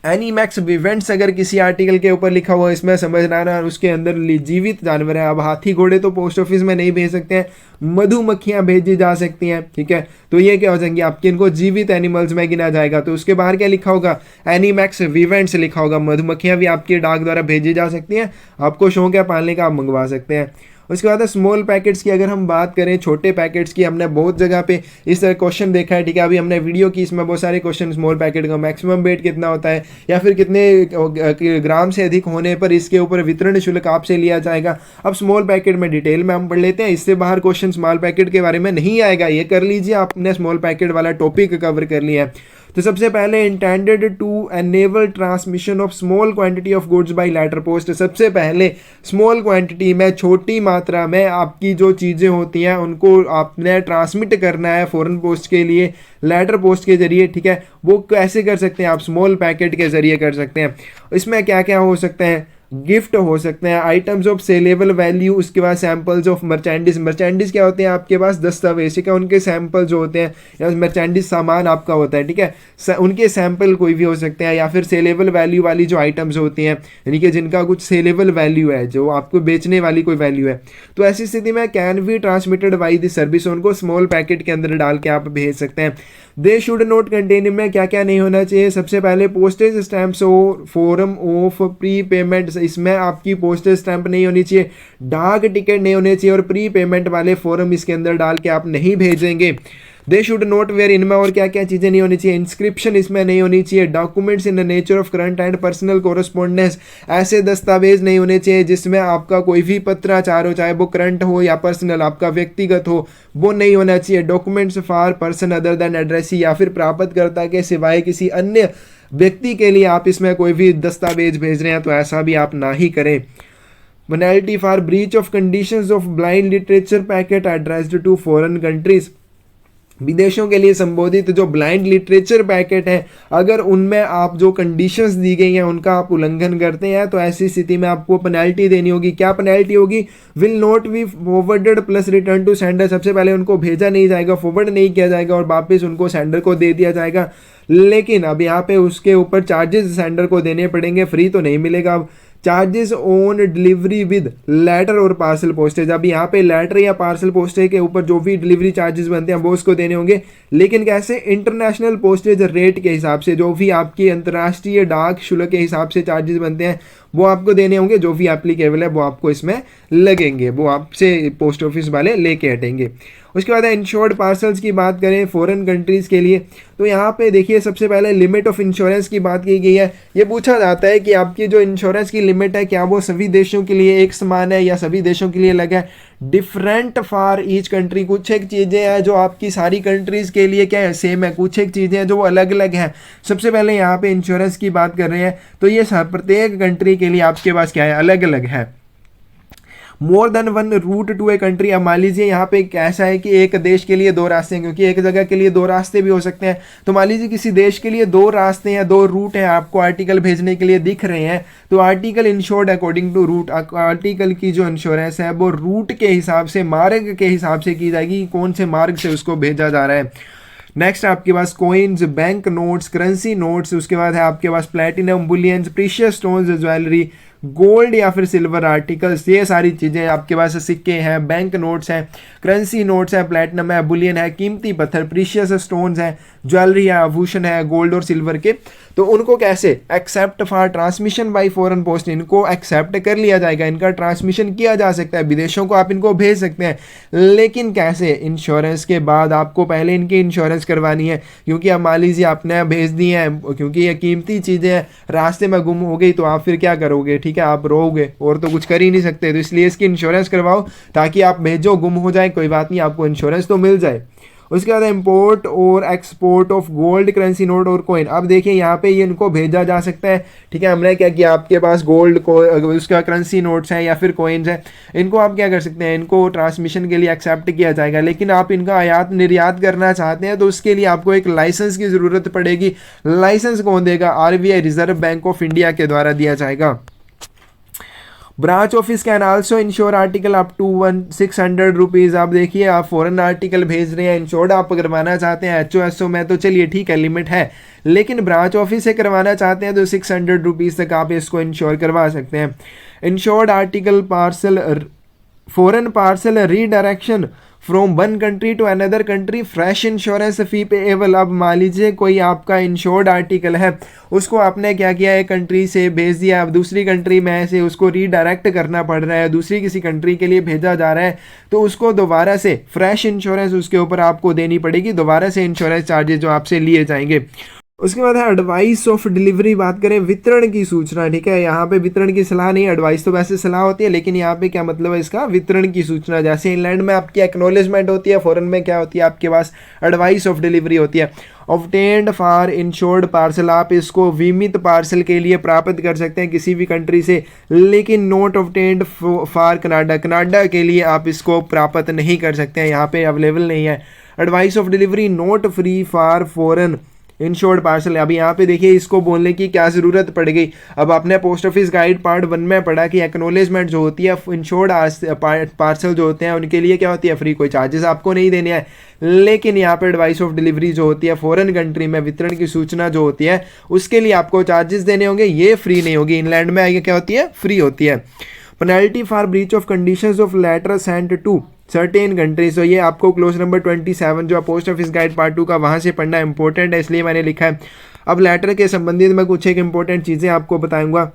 एनीमैक्स विवेंट्स अगर किसी आर्टिकल के ऊपर लिखा हुआ है, इसमें समझना आना उसके अंदर जीवित जानवर है। अब हाथी घोड़े तो पोस्ट ऑफिस में नहीं भेज सकते हैं, मधुमक्खियां भेजी जा सकती हैं। ठीक है, तो ये क्या हो जाएंगे आपके? इनको जीवित एनिमल्स में गिना जाएगा। तो उसके बाहर क्या लिखा होगा? एनीमैक्स विवेंट्स लिखा होगा। मधुमक्खियां भी आपके डाक द्वारा भेजी जा सकती हैं, आपको शौक है पालने का, आप मंगवा सकते हैं। उसके बाद स्मॉल पैकेट्स की अगर हम बात करें, छोटे पैकेट्स की, हमने बहुत जगह पे इस तरह क्वेश्चन देखा है। ठीक है, अभी हमने वीडियो की, इसमें बहुत सारे क्वेश्चन स्मॉल पैकेट का मैक्सिमम वेट कितना होता है, या फिर कितने ग्राम से अधिक होने पर इसके ऊपर वितरण शुल्क आपसे लिया जाएगा। अब स्मॉल पैकेट में डिटेल में हम पढ़ लेते हैं, इससे बाहर क्वेश्चन स्मॉल पैकेट के बारे में नहीं आएगा, ये कर लीजिए, आपने स्मॉल पैकेट वाला टॉपिक कवर कर लिया है। तो सबसे पहले intended to enable transmission of small quantity of goods by letter post. सबसे पहले स्मॉल क्वांटिटी में, छोटी मात्रा में आपकी जो चीज़ें होती हैं उनको आपने ट्रांसमिट करना है फॉरेन पोस्ट के लिए लेटर पोस्ट के जरिए। ठीक है, वो कैसे कर सकते हैं आप? स्मॉल पैकेट के जरिए कर सकते हैं। इसमें क्या क्या हो सकते हैं? गिफ्ट हो सकते हैं, आइटम्स ऑफ सेलेबल वैल्यू, उसके बाद सैंपल्स ऑफ मर्चेंडिस। मर्चेंडिस क्या होते हैं? आपके पास दस्तावेज, ठीक है, उनके सैंपल जो होते हैं, या मर्चेंडिस सामान आपका होता है, ठीक है, उनके सैंपल कोई भी हो सकते हैं, या फिर सेलेबल वैल्यू वाली जो आइटम्स होती हैं, यानी कि जिनका कुछ सेलेबल वैल्यू है, जो आपको बेचने वाली कोई वैल्यू है। तो ऐसी स्थिति में can be transmitted by this service, उनको स्मॉल पैकेट के अंदर डाल के आप भेज सकते हैं। दे शुड नॉट कंटेन, में क्या क्या नहीं होना चाहिए? सबसे पहले पोस्टेज स्टैंप्स और फॉर्म ऑफ प्री पेमेंट, इसमें आपकी पोस्टेज स्टैंप नहीं होनी चाहिए, डाक टिकट नहीं होने चाहिए, और प्री पेमेंट वाले फॉर्म इसके अंदर डाल के आप नहीं भेजेंगे। दे शुड नॉट वेयर, इनमें और क्या क्या चीज़ें नहीं होनी चाहिए, इंस्क्रिप्शन इसमें नहीं होनी चाहिए, documents in the nature of current and personal correspondence, ऐसे दस्तावेज नहीं होने चाहिए जिसमें आपका कोई भी पत्राचार हो, चाहे वो करंट हो या पर्सनल आपका व्यक्तिगत हो, वो नहीं होना चाहिए। Documents for person other then addressee, या फिर प्राप्तकर्ता के सिवाय किसी अन्य व्यक्ति के लिए आप इसमें कोई भी दस्तावेज भेज रहे हैं तो ऐसा भी आप ना ही करें। Penalty for breach of conditions of blind literature packet addressed to foreign countries, विदेशों के लिए संबोधित जो ब्लाइंड लिटरेचर पैकेट है, अगर उनमें आप जो कंडीशंस दी गई हैं उनका आप उल्लंघन करते हैं तो ऐसी स्थिति में आपको पेनल्टी देनी होगी। क्या पेनल्टी होगी? Will not be forwarded plus return to sender, सबसे पहले उनको भेजा नहीं जाएगा, फॉरवर्ड नहीं किया जाएगा और वापस उनको सेंडर को दे दिया जाएगा। लेकिन अब यहाँ पे उसके ऊपर चार्जेस सेंडर को देने पड़ेंगे, फ्री तो नहीं मिलेगा। अब charges on delivery with letter और पार्सल पोस्टेज, अब यहाँ पे लेटर या पार्सल पोस्टेज के ऊपर जो भी डिलीवरी चार्जेस बनते हैं वो उसको देने होंगे, लेकिन कैसे? इंटरनेशनल पोस्टेज रेट के हिसाब से, जो भी आपकी अंतर्राष्ट्रीय डाक शुल्क के हिसाब से चार्जेस बनते हैं वो आपको देने होंगे, जो भी एप्लीकेबल है वो आपको इसमें लगेंगे, वो आपसे पोस्ट ऑफिस वाले लेके हटेंगे। उसके बाद इंश्योर्ड पार्सल्स की बात करें फॉरेन कंट्रीज़ के लिए, तो यहाँ पे देखिए सबसे पहले लिमिट ऑफ इंश्योरेंस की बात की गई है। ये पूछा जाता है कि आपकी जो इंश्योरेंस की लिमिट है क्या वो सभी देशों के लिए एक समान है या सभी देशों के लिए अलग है? डिफरेंट फॉर ईच कंट्री, कुछ एक चीज़ें हैं जो आपकी सारी कंट्रीज़ के लिए क्या है सेम है, कुछ एक चीज़ें हैं जो वो अलग अलग हैं। सबसे पहले यहाँ पे इंश्योरेंस की बात कर रहे हैं तो ये प्रत्येक कंट्री के लिए आपके पास क्या है, अलग अलग है। More than one route to a country, अब मान लीजिए यहाँ पे ऐसा है कि एक देश के लिए दो रास्ते हैं, क्योंकि एक जगह के लिए दो रास्ते भी हो सकते हैं, तो मान लीजिए किसी देश के लिए दो रास्ते हैं, दो रूट हैं, आपको आर्टिकल भेजने के लिए दिख रहे हैं, तो article insured according to route, article की जो इंश्योरेंस है वो रूट के हिसाब से, मार्ग के हिसाब से की जाएगी, कौन से मार्ग से उसको भेजा जा रहा है। नेक्स्ट आपके पास coins, bank notes, currency notes, उसके बाद है आपके पास platinum, bullions, precious stones, jewellery, gold या फिर सिल्वर आर्टिकल्स, ये सारी चीज़ें आपके पास सिक्के हैं, बैंक नोट्स हैं, करेंसी नोट्स है, प्लेटिनम है, बुलियन है, कीमती पत्थर, प्रीशियस स्टोन्स हैं, ज्वेलरी है, आभूषण है गोल्ड और सिल्वर के, तो उनको कैसे except for transmission bye foreign post, इनको एक्सेप्ट कर लिया जाएगा, इनका ट्रांसमिशन किया जा सकता है, विदेशों को आप इनको भेज सकते हैं, लेकिन कैसे? इंश्योरेंस के बाद आपको पहले इनकी इंश्योरेंस करवानी है, क्योंकि अब मान लीजिए आपने भेज दी हैं, क्योंकि ये कीमती चीज़ें हैं, रास्ते में गुम हो गई तो आप फिर क्या करोगे? ठीक है, आप रोओगे और तो कुछ कर ही नहीं सकते, तो इसलिए इसकी इंश्योरेंस करवाओ ताकि आप भेजो, गुम हो जाए कोई बात नहीं, आपको इंश्योरेंस तो मिल जाए। उसके बाद इंपोर्ट और export of gold, currency note और कॉइन, अब देखिए यहाँ पे ये इनको भेजा जा सकता है। ठीक है, हमने क्या किया, आपके पास गोल्ड को उसका करेंसी नोट्स हैं या फिर कॉइन्स हैं, इनको आप क्या कर सकते हैं, इनको ट्रांसमिशन के लिए एक्सेप्ट किया जाएगा, लेकिन आप इनका आयात निर्यात करना चाहते हैं तो उसके लिए आपको एक लाइसेंस की ज़रूरत पड़ेगी। लाइसेंस कौन देगा? RBI, Reserve Bank of India के द्वारा दिया जाएगा। Branch office can also insure article up to 600 rupees. आप देखिए, आप फॉरेन आर्टिकल भेज रहे हैं, इंश्योर्ड आप करवाना चाहते हैं HOSO में तो चलिए ठीक है, लिमिट है, लेकिन ब्रांच ऑफिस से करवाना चाहते हैं तो 600 रुपीज़ तक आप इसको इंश्योर करवा सकते हैं। Insured article parcel, foreign parcel redirection from one country to another country, fresh insurance fee payable. अब मान लीजिए कोई आपका इंश्योर्ड आर्टिकल है, उसको आपने क्या किया, एक कंट्री से भेज दिया, अब दूसरी कंट्री में से उसको रीडायरेक्ट करना पड़ रहा है, दूसरी किसी कंट्री के लिए भेजा जा रहा है, तो उसको दोबारा से फ्रेश इंश्योरेंस उसके ऊपर आपको देनी पड़ेगी, दोबारा से इंश्योरेंस चार्जेस जो आपसे लिए जाएंगे। उसके बाद है एडवाइस ऑफ डिलीवरी, बात करें वितरण की सूचना। ठीक है, यहाँ पे वितरण की सलाह नहीं, एडवाइस तो वैसे सलाह होती है, लेकिन यहाँ पे क्या मतलब है इसका, वितरण की सूचना। जैसे इंग्लैंड में आपकी एक्नॉलेजमेंट होती है, फॉरेन में क्या होती है, आपके पास एडवाइस ऑफ डिलीवरी होती है। ऑब्टेन्ड फॉर इंश्योर्ड पार्सल, आप इसको बीमित पार्सल के लिए प्राप्त कर सकते हैं किसी भी कंट्री से, लेकिन not obtained for Canada, Canada के लिए आप इसको प्राप्त नहीं कर सकते हैं, यहाँ पे अवेलेबल नहीं है। Advice of delivery not free for foreign insured parcel. अभी यहाँ पे देखिए, इसको बोलने की क्या ज़रूरत पड़ गई। अब आपने पोस्ट ऑफिस गाइड पार्ट 1 में पढ़ा कि एक्नॉलेजमेंट जो होती है इंश्योर्ड पार्सल जो होते हैं उनके लिए क्या होती है, फ्री, कोई चार्जेस आपको नहीं देने हैं। लेकिन यहाँ पे एडवाइस ऑफ डिलीवरी जो होती है फॉरेन कंट्री में, वितरण की सूचना जो होती है उसके लिए आपको चार्जेस देने होंगे, ये फ्री नहीं होगी। इंग्लैंड में आगे क्या होती है, फ्री होती है। Penalty for breach of conditions of letter sent to certain countries, तो ये आपको क्लोज नंबर 27 जो पोस्ट ऑफिस गाइड पार्ट 2 का वहाँ से पढ़ना इंपॉर्टेंट है, इसलिए मैंने लिखा है। अब लेटर के संबंधित मैं कुछ एक इंपॉर्टेंट चीज़ें आपको बताऊंगा।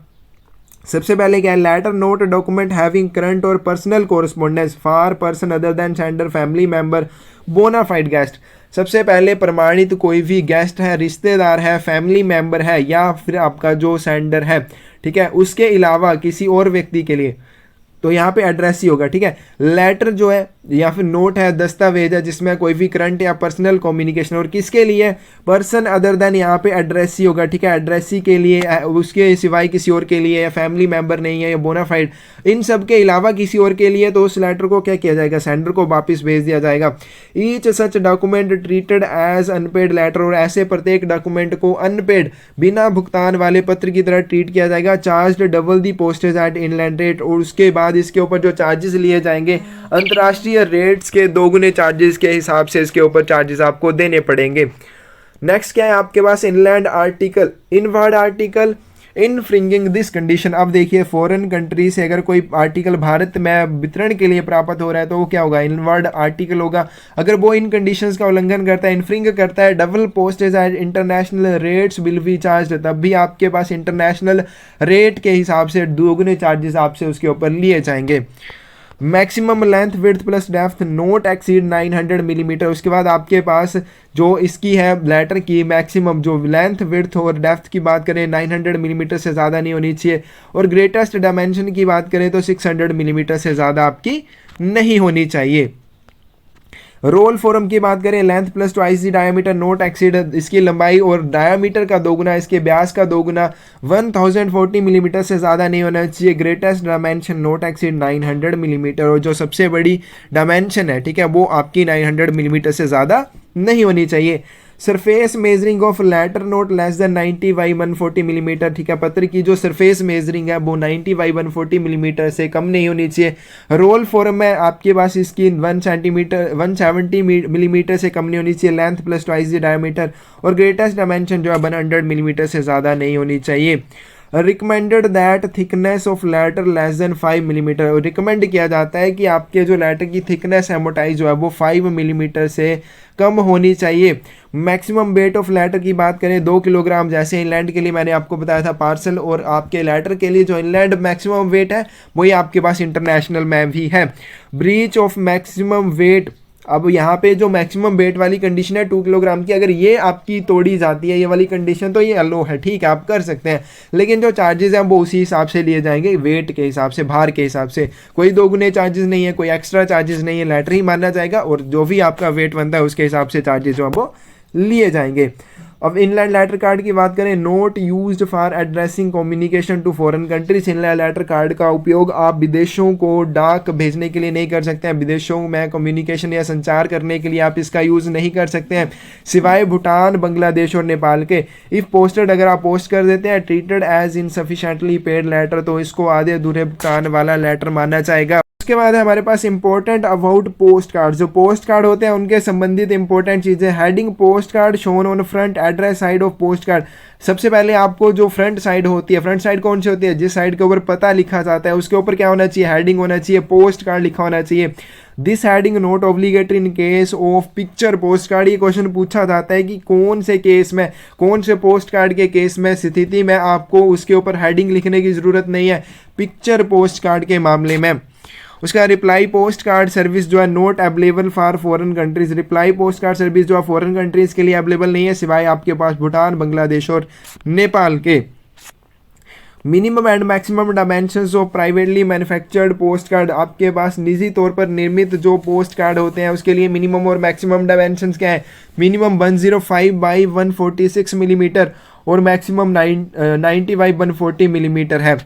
सबसे पहले क्या है, letter note document having current और personal correspondence for person other than sender, family member, bona fide guest. सबसे पहले प्रमाणित कोई भी गेस्ट है, रिश्तेदार है, फैमिली मेंबर है या फिर आपका जो सेंडर है, ठीक है, उसके अलावा किसी और व्यक्ति के लिए, तो यहाँ पे एड्रेस ही होगा, ठीक है। लेटर जो है या फिर नोट है, दस्तावेज है जिसमें कोई भी करंट या पर्सनल कम्युनिकेशन, और किसके लिए, पर्सन अदर देन, यहाँ पे एड्रेस ही होगा, ठीक है। एड्रेस ही के लिए, उसके सिवाय किसी और के लिए, या फैमिली मेंबर नहीं है या बोनाफाइड, इन सब के अलावा किसी और के लिए, तो उस लेटर को क्या किया जाएगा, सेंडर को वापस भेज दिया जाएगा। Each such document treated as unpaid letter, और ऐसे प्रत्येक डॉक्यूमेंट को अनपेड, बिना भुगतान वाले पत्र की तरह ट्रीट किया जाएगा। Charge double the postage at inland rate, और उसके बाद इसके ऊपर जो चार्जेस लिए जाएंगे अंतर्राष्ट्रीय रेट्स के दोगुने चार्जेस के हिसाब से इसके ऊपर चार्जेस आपको देने पड़ेंगे। नेक्स्ट क्या है आपके पास, inland article, inward article infringing this condition. अब देखिए फॉरेन कंट्री से अगर कोई आर्टिकल भारत में वितरण के लिए प्राप्त हो रहा है तो वो क्या होगा, इनवर्ड आर्टिकल होगा। अगर वो इन कंडीशंस का उल्लंघन करता है, इनफ्रिंग करता है, double postage at international rates will be charge, तब भी आपके पास इंटरनेशनल रेट के हिसाब से दोगुने चार्जेस आपसे उसके ऊपर लिए जाएंगे। Maximum length width plus depth note exceed 900 millimetre. उसके बाद आपके पास जो इसकी है लेटर की मैक्सिमम जो लेंथ विड्थ और डेप्थ की बात करें 900 मिलीमीटर से ज़्यादा नहीं होनी चाहिए, और ग्रेटेस्ट डायमेंशन की बात करें तो 600 मिलीमीटर से ज़्यादा आपकी नहीं होनी चाहिए। रोल फॉर्म की बात करें, लेंथ प्लस ट्वाइस दी डायमीटर नोट एक्सीड, इसकी लंबाई और डायमीटर का दोगुना, इसके व्यास का दोगुना 1040 मिलीमीटर से ज़्यादा नहीं होना चाहिए। Greatest dimension note exceed 900 millimetre, और जो सबसे बड़ी डायमेंशन है, ठीक है, वो आपकी 900 मिलीमीटर से ज़्यादा नहीं होनी चाहिए। Surface measuring of letter not less than 90 by 140 millimetre, ठीक है, पत्र की जो सरफेस मेजरिंग है वो 90 बाई 140 मिलीमीटर से कम नहीं होनी चाहिए। रोल फॉर्म में आपके पास इसकी 1 सेंटीमीटर 170 मिलीमीटर से कम नहीं होनी चाहिए, length plus twice the diameter, और ग्रेटेस्ट डायमेंशन जो है 100 मिलीमीटर से ज़्यादा नहीं होनी चाहिए। Recommended that thickness of letter less than 5 millimetre, recommend किया जाता है कि आपके जो लेटर की थिकनेस है, मोटाई जो है वो 5 मिलीमीटर से कम होनी चाहिए। मैक्सिमम वेट ऑफ लेटर की बात करें 2 किलोग्राम, जैसे इंलैंड के लिए मैंने आपको बताया था पार्सल, और आपके लेटर के लिए जो इंलैंड मैक्सिमम वेट है वही आपके पास इंटरनेशनल में भी है। ब्रीच ऑफ मैक्सिमम वेट, अब यहाँ पे जो मैक्सिमम वेट वाली कंडीशन है 2 किलोग्राम की, अगर ये आपकी तोड़ी जाती है ये वाली कंडीशन तो ये अलो है, ठीक है, आप कर सकते हैं, लेकिन जो चार्जेस हैं वो उसी हिसाब से लिए जाएंगे, वेट के हिसाब से, भार के हिसाब से, कोई दोगुने चार्जेस नहीं है, कोई एक्स्ट्रा चार्जेस नहीं है, लेटर ही माना जाएगा, और जो भी आपका वेट बनता है उसके हिसाब से चार्जेस जो है वो लिए जाएंगे। अब इनलैंड लेटर कार्ड की बात करें, not used for addressing communication to foreign countries, inland letter card का उपयोग आप विदेशों को डाक भेजने के लिए नहीं कर सकते हैं, विदेशों में कम्युनिकेशन या संचार करने के लिए आप इसका यूज़ नहीं कर सकते हैं, सिवाय भूटान, बांग्लादेश और नेपाल के। इफ़ पोस्टेड, अगर आप पोस्ट कर देते हैं, ट्रीटेड एज इनसफिशेंटली पेड लेटर, तो इसको आधे अधूरे भुगतान वाला लेटर माना जाएगा। उसके बाद है हमारे पास इंपॉर्टेंट अबाउट पोस्ट कार्ड, जो पोस्ट कार्ड होते हैं उनके संबंधित इंपॉर्टेंट चीज़ें। Heading post card shown on front address side of post card, सबसे पहले आपको जो फ्रंट साइड होती है, फ्रंट साइड कौन सी होती है, जिस साइड के ऊपर पता लिखा जाता है उसके ऊपर क्या होना चाहिए, हेडिंग होना चाहिए, पोस्ट कार्ड लिखा होना चाहिए। This heading not obligatory in case of picture post card, ये क्वेश्चन पूछा जाता है कि कौन से केस में, कौन से पोस्ट कार्ड के केस में, स्थिति में आपको उसके ऊपर हेडिंग लिखने की ज़रूरत नहीं है, पिक्चर पोस्ट कार्ड के मामले में। उसका रिप्लाई पोस्ट कार्ड सर्विस जो है note available for foreign countries, reply post card service जो है फॉरेन कंट्रीज के लिए अवेलेबल नहीं है, सिवाय आपके पास भूटान, बांग्लादेश और नेपाल के। Minimum and maximum dimensions of privately manufactured post card, आपके पास निजी तौर पर निर्मित जो पोस्ट कार्ड होते हैं उसके लिए मिनिमम और मैक्सिमम डायमेंशंस क्या है, मिनिमम 105 बाई 146 मिलीमीटर और मैक्सिमम 90 बाई 140 मिलीमीटर है।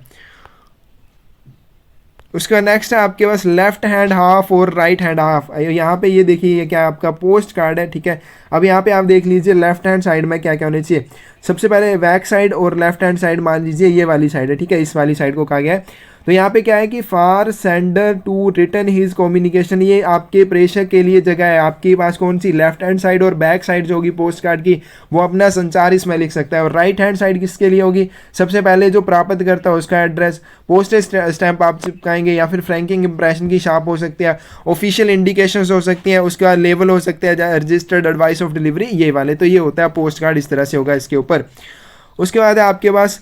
उसका नेक्स्ट है आपके पास लेफ्ट हैंड हाफ और राइट हैंड हाफ। यहाँ पे ये देखिए ये क्या आपका पोस्ट कार्ड है, ठीक है। अब यहाँ पे आप देख लीजिए लेफ्ट हैंड साइड में क्या क्या होने चाहिए। सबसे पहले बैक साइड और लेफ्ट हैंड साइड मान लीजिए ये वाली साइड है, ठीक है, इस वाली साइड को कहा गया है। तो यहाँ पे क्या है कि for sender to return his communication, ये आपके प्रेषक के लिए जगह है। आपके पास कौन सी, लेफ्ट हैंड साइड और बैक साइड जो होगी पोस्ट कार्ड की वो अपना संचार इसमें लिख सकता है। और राइट हैंड साइड किसके लिए होगी, सबसे पहले जो प्राप्त करता है उसका एड्रेस, पोस्टेज स्टैंप आप चिपकाएंगे या फिर फ्रैंकिंग इंप्रेशन की छाप हो सकती है, ऑफिशियल इंडिकेशंस हो सकती हैं, उसका लेवल हो सकता है रजिस्टर्ड एडवाइस ऑफ डिलीवरी, ये वाले। तो ये होता है पोस्ट कार्ड, इस तरह से होगा इसके ऊपर। उसके बाद है आपके पास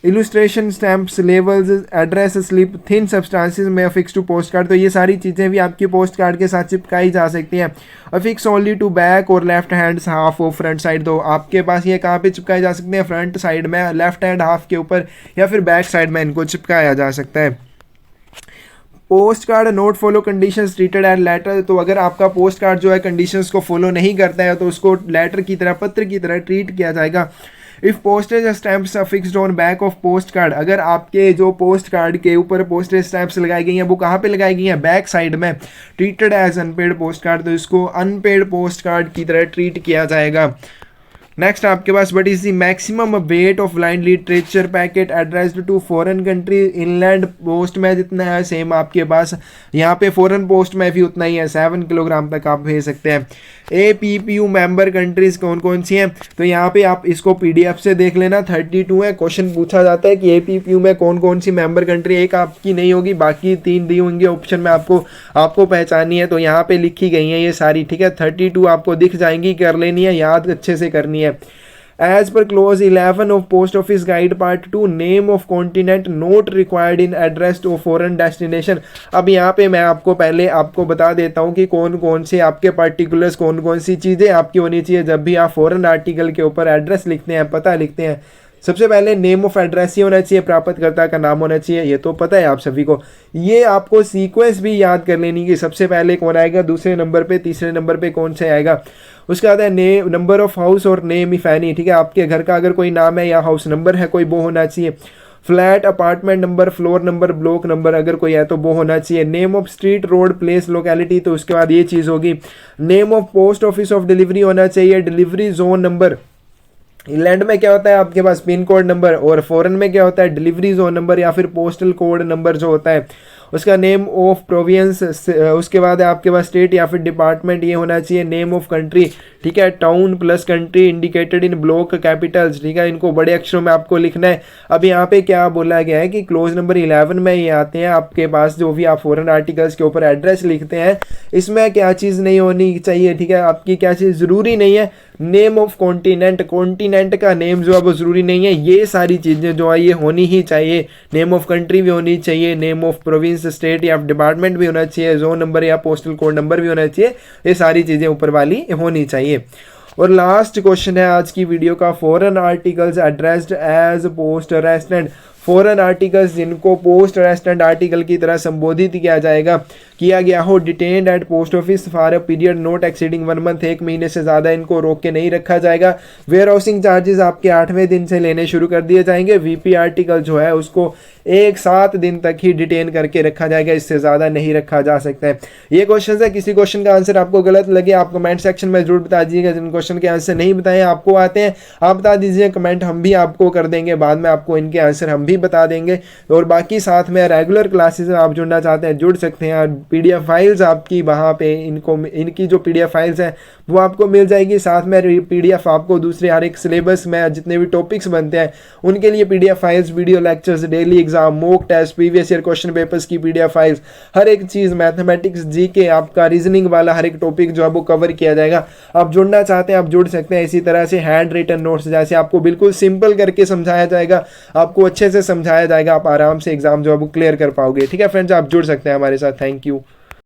illustration, stamps, labels, address slip, thin substances may affix to post card. तो ये सारी चीज़ें भी आपकी पोस्ट कार्ड के साथ चिपकाई जा सकती हैं। अफिक्स ओनली टू बैक और left hands half of front side. तो आपके पास ये कहाँ पे चिपकाए जा सकते हैं? फ्रंट साइड में, लेफ्ट हैंड हाफ के ऊपर, या फिर बैक साइड में इनको चिपकाया जा सकता है। Post card not follow conditions treated as letter. तो अगर आपका पोस्ट कार्ड जो है कंडीशंस को फॉलो नहीं करता है तो उसको लेटर की तरह, पत्र की तरह ट्रीट किया जाएगा। If postage stamps affixed on back of post card, अगर आपके जो पोस्ट कार्ड के ऊपर पोस्टेज स्टैम्प्स लगाई गई हैं वो कहाँ पे लगाई गई हैं? बैक साइड में। Treated as unpaid post card, तो इसको अनपेड पोस्ट कार्ड की तरह ट्रीट किया जाएगा। नेक्स्ट आपके पास what is the maximum weight of blind literature packet addressed to foreign country. Inland post में जितना है सेम आपके पास यहाँ पे फॉरेन पोस्ट में भी उतना ही है, 7 किलोग्राम तक आप भेज सकते हैं। APPU मेंबर कंट्रीज कौन कौन सी हैं? तो यहाँ पे आप इसको PDF से देख लेना, 32 है। क्वेश्चन पूछा जाता है कि APPU में कौन कौन सी मेंबर कंट्री, एक आपकी नहीं होगी, बाकी 3 दी होंगी ऑप्शन में, आपको पहचानी है। तो यहाँ पे लिखी गई है ये सारी, ठीक है। 32 आपको दिख जाएंगी, कर लेनी है, याद अच्छे से करनी है। As per clause 11 of Post Office Guide Part 2, name of continent not required in address to foreign destination। अब यहाँ पे मैं पहले आपको बता देता हूँ कि कौन कौन से आपके पर्टिकुलर्स, कौन कौन सी चीज़ें आपकी होनी चाहिए जब भी आप फॉरेन आर्टिकल के ऊपर एड्रेस लिखते हैं, पता लिखते हैं। सबसे पहले नेम ऑफ एड्रेस ही होना चाहिए, प्राप्तकर्ता का नाम होना चाहिए, ये तो पता है आप सभी को। ये आपको सीक्वेंस भी याद कर लेनी कि सबसे पहले कौन आएगा, दूसरे नंबर पे, तीसरे नंबर पे कौन सा आएगा। उसके बाद है नेम, नंबर ऑफ हाउस और नेम इफ एनी, ठीक है। आपके घर का अगर कोई नाम है या हाउस नंबर है कोई, वो होना चाहिए। Flat, apartment number, floor number, block number अगर कोई है तो वो होना चाहिए। Name of street, road, place, locality, तो उसके बाद ये चीज़ होगी। Name of post office of delivery होना चाहिए। डिलीवरी जोन नंबर, इंग्लैंड में क्या होता है आपके पास? पिन कोड नंबर, और फॉरेन में क्या होता है? डिलीवरी जोन नंबर या फिर पोस्टल कोड नंबर जो होता है उसका। नेम ऑफ प्रोविंस, उसके बाद है आपके पास स्टेट या फिर डिपार्टमेंट, ये होना चाहिए। नेम ऑफ कंट्री, ठीक है, town plus country indicated in block Capitals, ठीक है, इनको बड़े अक्षरों में आपको लिखना है। अब यहाँ पे क्या बोला गया है कि क्लोज नंबर 11 में ये आते हैं आपके पास, जो भी आप फॉरेन आर्टिकल्स के ऊपर एड्रेस लिखते हैं, इसमें क्या चीज़ नहीं होनी चाहिए, ठीक है, आपकी क्या चीज़ ज़रूरी नहीं है? नेम ऑफ कॉन्टिनेंट, कॉन्टिनेंट का नेम जो है वो ज़रूरी नहीं है। ये सारी चीज़ें जो है ये होनी ही चाहिए। नेम ऑफ कंट्री भी होनी चाहिए, नेम ऑफ प्रोविंस, स्टेट या डिपार्टमेंट भी होना चाहिए, जोन नंबर या पोस्टल कोड नंबर भी होना चाहिए। ये सारी चीज़ें ऊपर वाली होनी चाहिए। और लास्ट क्वेश्चन है आज की वीडियो का, foreign articles addressed as post restante. Foreign articles जिनको पोस्ट रेस्टेंट आर्टिकल की तरह संबोधित किया गया हो, detained at post office for a period not exceeding 1 month, 1 महीने से ज़्यादा इनको रोक के नहीं रखा जाएगा। वेयर हाउसिंग चार्जेस आपके 8वें दिन से लेने शुरू कर दिए जाएंगे। VP आर्टिकल जो है उसको 7 दिन तक ही डिटेन करके रखा जाएगा, इससे ज़्यादा नहीं रखा जा सकता है। ये क्वेश्चन है, किसी क्वेश्चन का आंसर आपको गलत लगे आप कमेंट सेक्शन में जरूर बता दीजिएगा। जिन क्वेश्चन के आंसर नहीं बताए आपको आते हैं आप बता दीजिए कमेंट, हम भी आपको कर देंगे, बाद में आपको इनके आंसर हम भी बता देंगे। और बाकी साथ में रेगुलर क्लासेस में आप जुड़ना चाहते हैं जुड़ सकते हैं। PDF फाइल्स आपकी वहाँ पे इनकी जो PDF फाइल्स हैं वो आपको मिल जाएगी। साथ में PDF आपको दूसरे हर एक सिलेबस में जितने भी टॉपिक्स बनते हैं उनके लिए PDF files, video lectures, daily exam, mock test, previous year question papers की PDF फाइल्स, हर एक चीज़, मैथमेटिक्स, GK, आपका रीजनिंग वाला हर एक टॉपिक जो है वो कवर किया जाएगा। आप जुड़ना चाहते हैं आप जुड़ सकते हैं। इसी तरह से हैंड रिटन नोट्स जैसे आपको बिल्कुल सिंपल करके समझाया जाएगा, आपको अच्छे से समझाया जाएगा, आप आराम से एग्जाम जो है वो क्लियर कर पाओगे। ठीक है फ्रेंड्स, आप जुड़ सकते हैं हमारे साथ। Thank you.